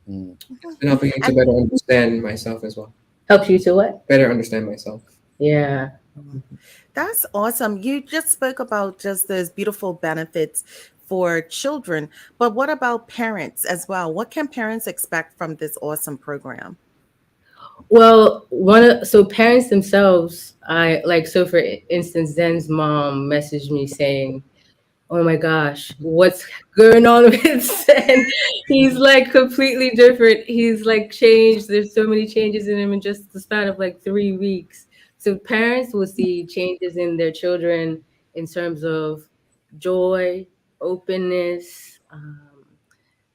It's been helping me to better understand myself as well. Helps you to what? Better understand myself. Yeah. That's awesome. You just spoke about just those beautiful benefits for children, but what about parents as well? What can parents expect from this awesome program? Well, so parents themselves, so for instance, Zen's mom messaged me saying, oh my gosh, what's going on with Zen? He's completely different. He's changed. There's so many changes in him in just the span of 3 weeks. So parents will see changes in their children in terms of joy, openness,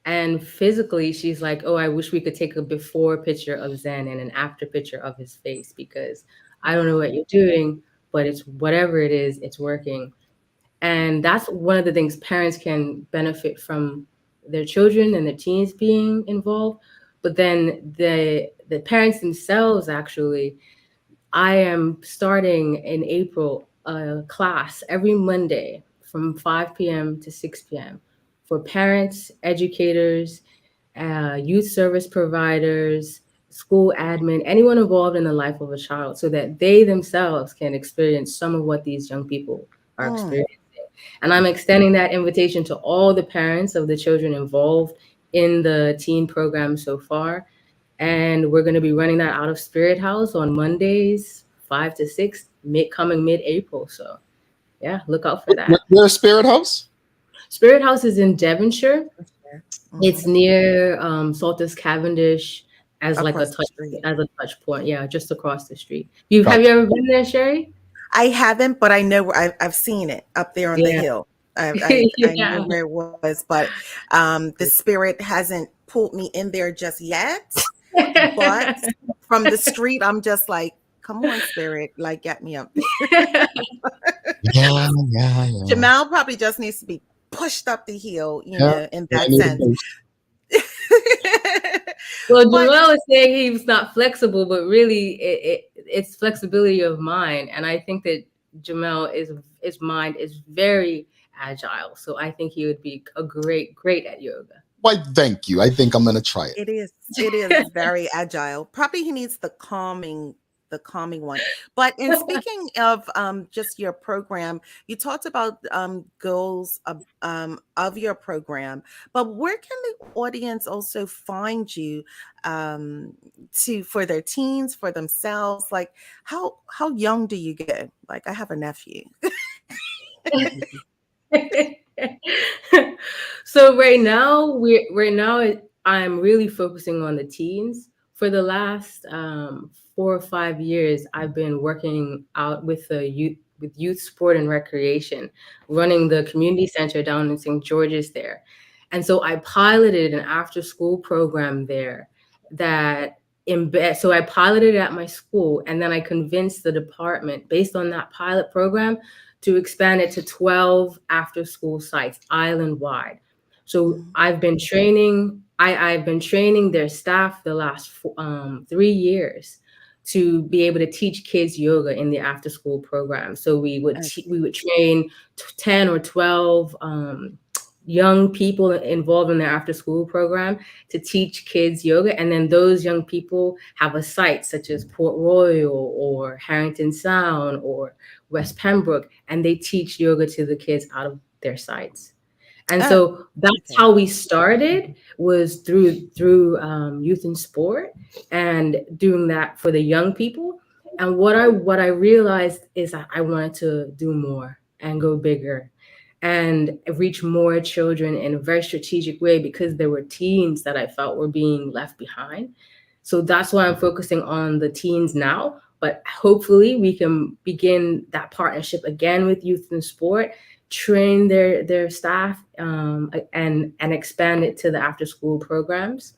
and physically, she's like, oh, I wish we could take a before picture of Zen and an after picture of his face, because I don't know what you're doing, but it's whatever it is, it's working. And that's one of the things parents can benefit from their children and their teens being involved. But then the parents themselves, actually, I am starting in April a class every Monday from 5 p.m. to 6 p.m. for parents, educators, youth service providers, school admin, anyone involved in the life of a child, so that they themselves can experience some of what these young people are experiencing. And I'm extending that invitation to all the parents of the children involved in the teen program so far. And we're going to be running that out of Spirit House on Mondays, 5 to 6, coming mid-April. So, yeah, look out for that. Where's Spirit House? Spirit House is in Devonshire. It's near Saltus Cavendish as a touch point. Yeah, just across the street. Have you ever been there, Sherry? I haven't, but I know I've seen it up there on the hill. I knew where it was, but the spirit hasn't pulled me in there just yet. But from the street, I'm just like, come on, spirit, like get me up there. Yeah. Jamal probably just needs to be pushed up the hill, you know, in that sense. Well, Jamal was saying he was not flexible, but really it's flexibility of mind. And I think that Jamal his mind is very agile. So I think he would be a great at yoga. Why, thank you. I think I'm going to try it. It is very agile. Probably he needs the calming one. But in speaking of just your program, you talked about goals of your program, but where can the audience also find you for their teens, for themselves? Like how young do you go? Like I have a nephew. So right now I'm really focusing on the teens. For the last 4 or 5 years, I've been working out with youth sport and recreation, running the community center down in St. George's there. And so I piloted an after school program there so I piloted it at my school, and then I convinced the department based on that pilot program to expand it to 12 after school sites island wide. So I've been training their staff the last 3 years to be able to teach kids yoga in the after school program. So we would train 10 or 12 young people involved in their after school program to teach kids yoga. And then those young people have a site such as Port Royal or Harrington Sound or West Pembroke, and they teach yoga to the kids out of their sites. And so that's how we started, was through youth and sport and doing that for the young people. And what I realized is that I wanted to do more and go bigger and reach more children in a very strategic way, because there were teens that I felt were being left behind. So that's why I'm focusing on the teens now. But hopefully we can begin that partnership again with youth and sport, train their staff and expand it to the after school programs.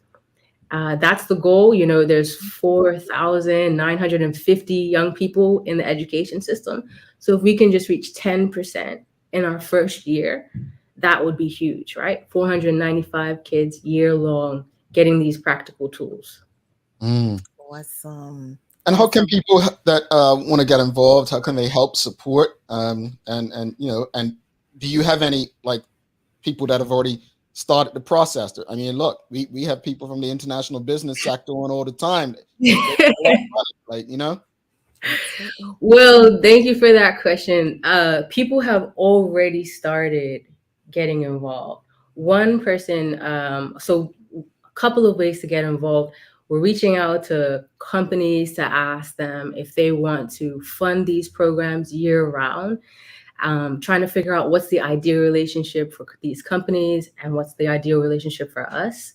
That's the goal. You know, there's 4,950 young people in the education system. So if we can just reach 10% in our first year, that would be huge, right? 495 kids year long getting these practical tools. Awesome. And how can people that want to get involved, how can they help support? And you know, and do you have any like people that have already started the process? I mean, look, we have people from the international business sector on all the time. Like, you know. Well, thank you for that question. People have already started getting involved. One person, so a couple of ways to get involved. We're reaching out to companies to ask them if they want to fund these programs year round, trying to figure out what's the ideal relationship for these companies and what's the ideal relationship for us.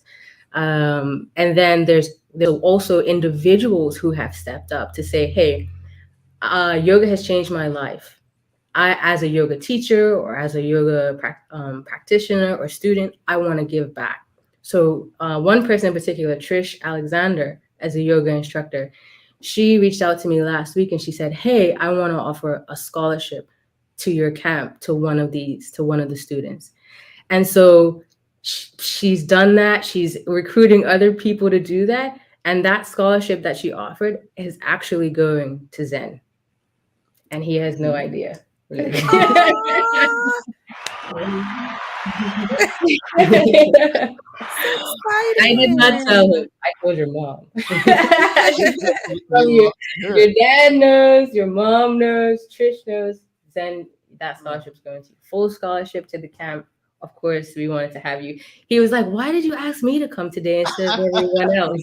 And then there's also individuals who have stepped up to say, hey, yoga has changed my life. I, as a yoga teacher or as a yoga practitioner or student, I want to give back. So one person in particular, Trish Alexander, as a yoga instructor, she reached out to me last week and she said, hey, I want to offer a scholarship to your camp, to one of the students. And so she's done that. She's recruiting other people to do that. And that scholarship that she offered is actually going to Zen. And he has no idea. Really. I did not tell him. I told your mom. Your dad knows, your mom knows, Trish knows. Then that scholarship's going to full scholarship to the camp. Of course, we wanted to have you. He was like, why did you ask me to come today instead of everyone else?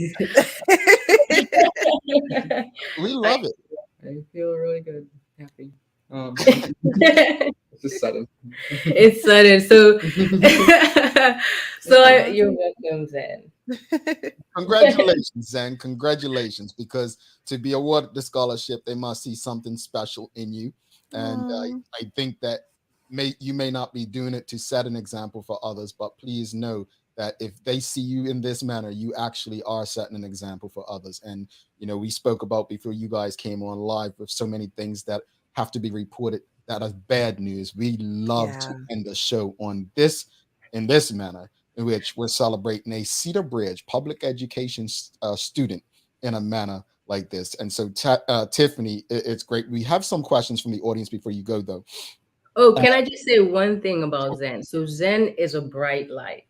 We love it. I feel really good, happy. It's just sudden. It's sudden. So you're welcome, Zen. Congratulations, Zen. Congratulations, because to be awarded the scholarship, they must see something special in you. And I think that you may not be doing it to set an example for others, but please know that if they see you in this manner, you actually are setting an example for others. And we spoke about before you guys came on live with so many things that have to be reported that are bad news. We love to end the show on this in this manner, in which we're celebrating a Cedar Bridge public education student in a manner like this. And so, Tiffany, it's great. We have some questions from the audience before you go, though. Oh, can I just say one thing about Zen? So Zen is a bright light.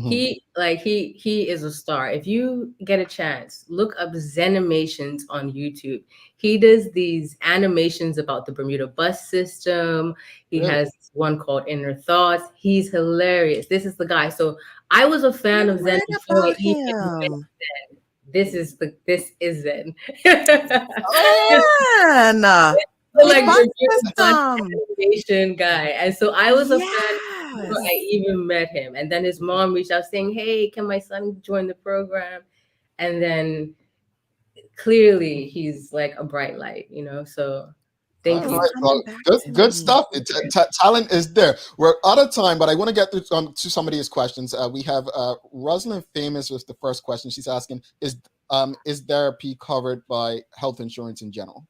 He is a star. If you get a chance, look up Zenimations on YouTube. He does these animations about the Bermuda bus system. He has one called Inner Thoughts. He's hilarious. This is the guy. So I was a fan of Zen before I even met Zen. This is Zen. Animation guy, and so I was a fan before I even met him. And then his mom reached out saying, "Hey, can my son join the program?" And then clearly he's like a bright light, So thank you. Right, well, good stuff. Talent is there. We're out of time, but I want to get through to some of these questions. We have Rosalind Famous with the first question. She's asking, is therapy covered by health insurance in general?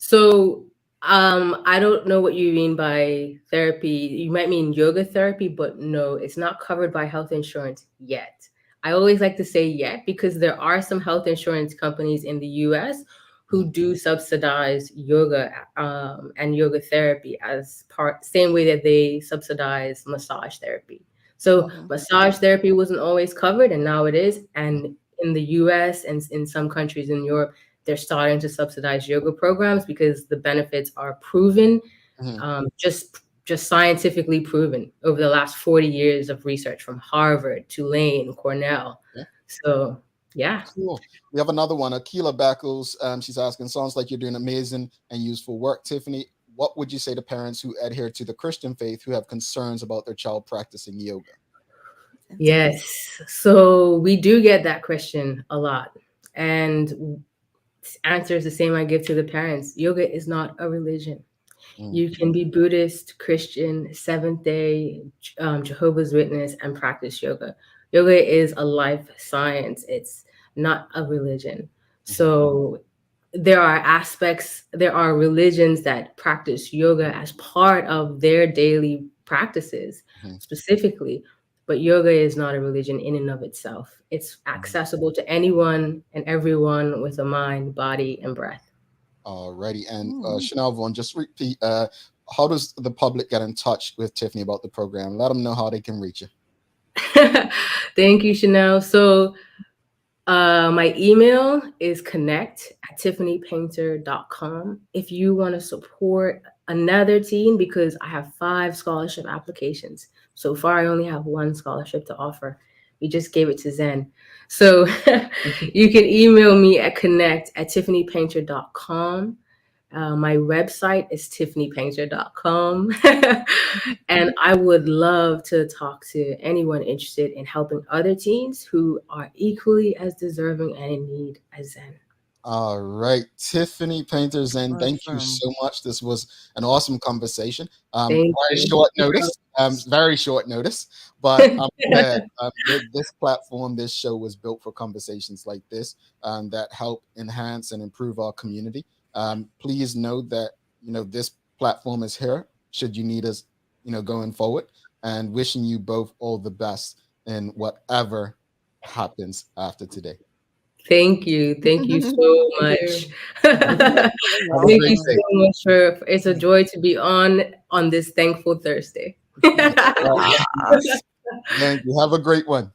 So I don't know what you mean by therapy. You might mean yoga therapy, but no, it's not covered by health insurance yet. I always like to say yet because there are some health insurance companies in the US who do subsidize yoga and yoga therapy as same way that they subsidize massage therapy. So massage therapy wasn't always covered, and now it is. And in the US and in some countries in Europe, they're starting to subsidize yoga programs because the benefits are proven, just scientifically proven over the last 40 years of research from Harvard, Tulane, Cornell. So, yeah. Cool. We have another one, Akila Beckles. She's asking, sounds like you're doing amazing and useful work. Tiffany, what would you say to parents who adhere to the Christian faith who have concerns about their child practicing yoga? Yes. So we do get that question a lot. And answer is the same I give to the parents. Yoga is not a religion. You can be Buddhist, Christian, Seventh-day, Jehovah's Witness, and practice yoga. Yoga is a life science. It's not a religion. So there are religions that practice yoga as part of their daily practices specifically. But yoga is not a religion in and of itself. It's accessible to anyone and everyone with a mind, body, and breath. Alrighty. And Chanel Vaughn, just repeat, how does the public get in touch with Tiffany about the program? Let them know how they can reach you. Thank you, Chanel. So my email is connect@tiffanypaynter.com. If you want to support another teen, because I have 5 scholarship applications. So far, I only have 1 scholarship to offer. We just gave it to Zen. So you can email me at connect@tiffanypaynter.com. My website is tiffanypaynter.com. And I would love to talk to anyone interested in helping other teens who are equally as deserving and in need as Zen. All right, Tiffany Paynter, Zen, thank you so much. This was an awesome conversation. Very short notice, but I'm glad this platform, this show was built for conversations like this that help enhance and improve our community. Please know that this platform is here should you need us going forward, and wishing you both all the best in whatever happens after today. Thank you so much. Thank you so much it's a joy to be on this thankful Thursday. Thank you. Have a great one.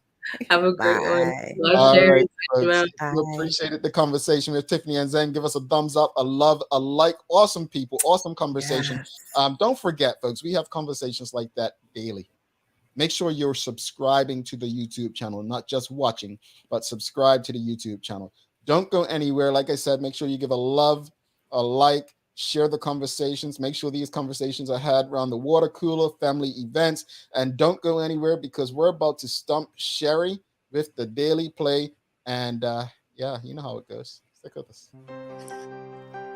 Have a great one. All right, folks. We appreciated the conversation with Tiffany and Zen. Give us a thumbs up, a love, a like. Awesome people, awesome conversation. Don't forget, folks, we have conversations like that daily. Make sure you're subscribing to the YouTube channel, not just watching, but subscribe to the YouTube channel. Don't go anywhere. Like I said, make sure you give a love, a like, share the conversations. Make sure these conversations are had around the water cooler, family events, and don't go anywhere because we're about to stump Sherry with the Daily Play. And yeah, you know how it goes. Stick with us.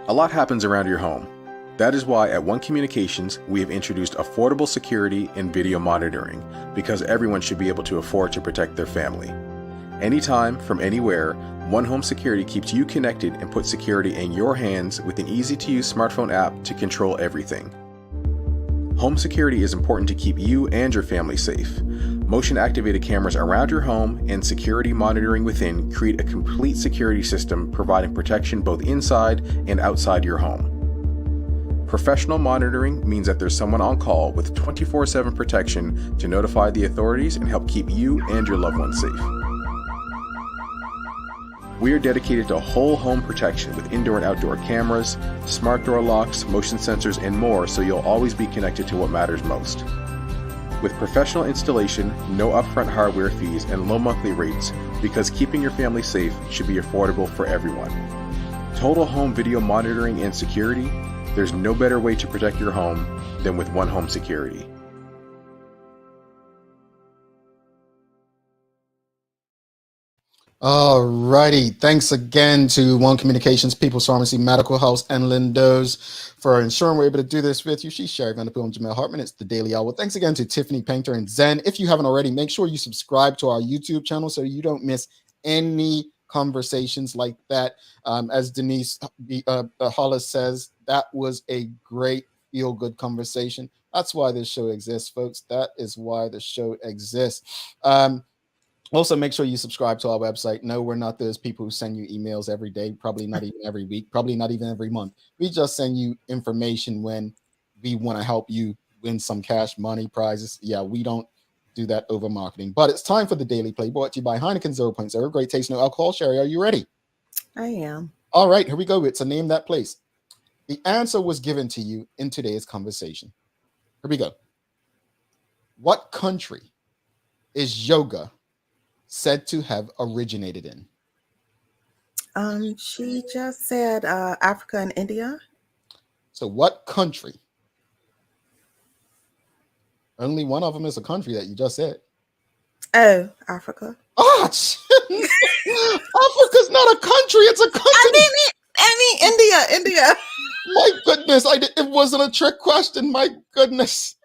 A lot happens around your home. That is why at One Communications, we have introduced affordable security and video monitoring, because everyone should be able to afford to protect their family. Anytime, from anywhere, One Home Security keeps you connected and puts security in your hands with an easy-to-use smartphone app to control everything. Home security is important to keep you and your family safe. Motion-activated cameras around your home and security monitoring within create a complete security system providing protection both inside and outside your home. Professional monitoring means that there's someone on call with 24/7 protection to notify the authorities and help keep you and your loved ones safe. We are dedicated to whole home protection with indoor and outdoor cameras, smart door locks, motion sensors, and more, so you'll always be connected to what matters most. With professional installation, no upfront hardware fees, and low monthly rates, because keeping your family safe should be affordable for everyone. Total home video monitoring and security, there's no better way to protect your home than with One Home Security. All righty. Thanks again to One Communications, People's Pharmacy, Medical House, and Lindo's for ensuring we're able to do this with you. She's Sherry Vanderpool and Jamel Hartman. It's the Daily Hour. Thanks again to Tiffany Paynter and Zen. If you haven't already, make sure you subscribe to our YouTube channel so you don't miss any conversations like that. As Denise Hollis says, that was a great feel-good conversation. That's why this show exists, folks. That is why the show exists. Also, make sure you subscribe to our website. No, we're not those people who send you emails every day, probably not even every week, probably not even every month. We just send you information when we want to help you win some cash, money, prizes. Yeah, we don't do that over marketing. But it's time for the Daily Play, brought to you by Heineken 0.0. Great taste, no alcohol. Sherry, are you ready? I am. All right, here we go. It's a Name That Place. The answer was given to you in today's conversation. Here we go. What country is yoga said to have originated in? She just said Africa and India. So what country? Only one of them is a country that you just said. Oh, Africa. Oh, Africa's not a country. It's a country. I mean India. My goodness, it wasn't a trick question. My goodness.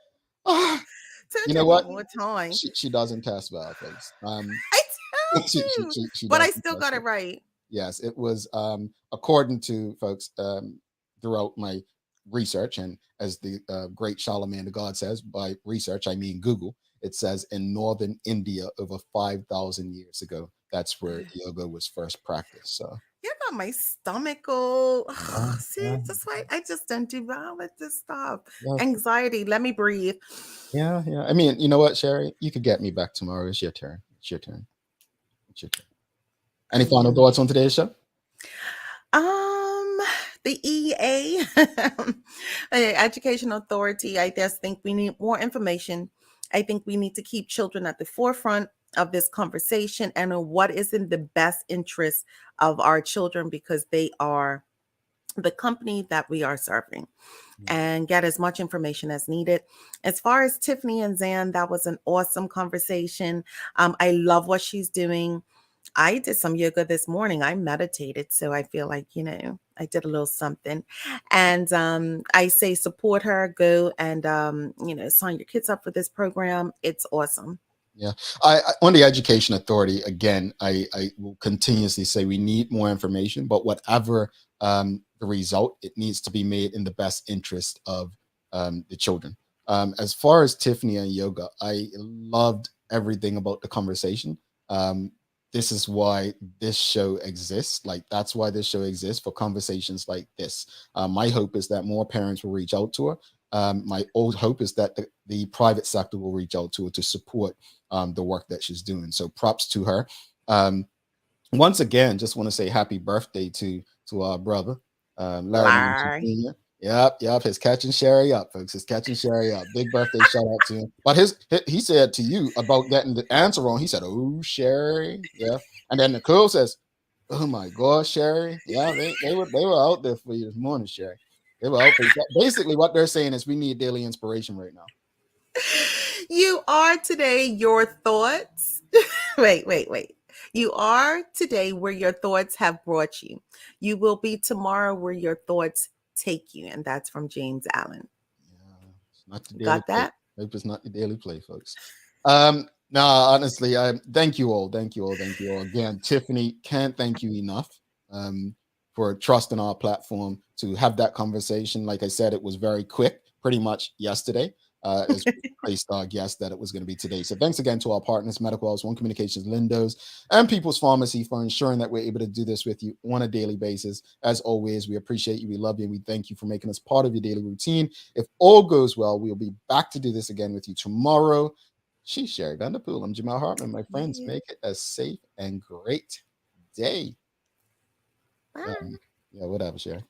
You know what? More time. She doesn't test well, folks. I told you, but I still got it right. Yes, it was according to folks throughout my research, and as the great Charlemagne the God says, by research I mean Google. It says in northern India over 5,000 years ago. That's where yoga was first practiced. So You got my stomach go. See, that's why I just don't do well with this stuff. Yeah. Anxiety. Let me breathe. Yeah. I mean, you know what, Sherry? You could get me back tomorrow. It's your turn. Any final thoughts on today's show? The EA, Education Authority, I just think we need more information. I think we need to keep children at the forefront of this conversation and what is in the best interest of our children, because they are the company that we are serving, and get as much information as needed. As far as Tiffany and Zan, that was an awesome conversation. I love what she's doing. I did some yoga this morning. I meditated, so I feel like, I did a little something. And I say support her, go and, sign your kids up for this program. It's awesome. Yeah. I on the Education Authority, again, I will continuously say we need more information, but whatever the result, it needs to be made in the best interest of the children. As far as Tiffany and yoga, I loved everything about the conversation. This is why this show exists. Like, that's why this show exists, for conversations like this. My hope is that more parents will reach out to her. My old hope is that the private sector will reach out to her to support the work that she's doing. So props to her. Once again, just want to say happy birthday to our brother, Larry. Yep. He's catching Sherry up, folks. He's catching Sherry up. Big birthday shout out to him. But he said to you about getting the answer wrong. He said, "Oh, Sherry." Yeah. And then Nicole says, "Oh my gosh, Sherry." Yeah, they were out there for you this morning, Sherry. They were out for you. Basically, what they're saying is we need daily inspiration right now. You are today your thoughts. Wait. You are today where your thoughts have brought you. You will be tomorrow where your thoughts take you. And that's from James Allen. It's not the daily Got play. that? Hope it's not the daily play, folks. No, honestly, thank you all. Again, Tiffany, can't thank you enough for trusting our platform to have that conversation. Like I said, it was very quick, pretty much yesterday. As we placed our guest that it was going to be today. So thanks again to our partners, Medical House, One Communications, Lindo's, and People's Pharmacy for ensuring that we're able to do this with you on a daily basis. As always, we appreciate you, we love you, and we thank you for making us part of your daily routine. If all goes well, we'll be back to do this again with you tomorrow. She's Sherry Vanderpool. I'm Jamal Hartman. My friends, make it a safe and great day. Bye. Yeah, whatever, Sherry.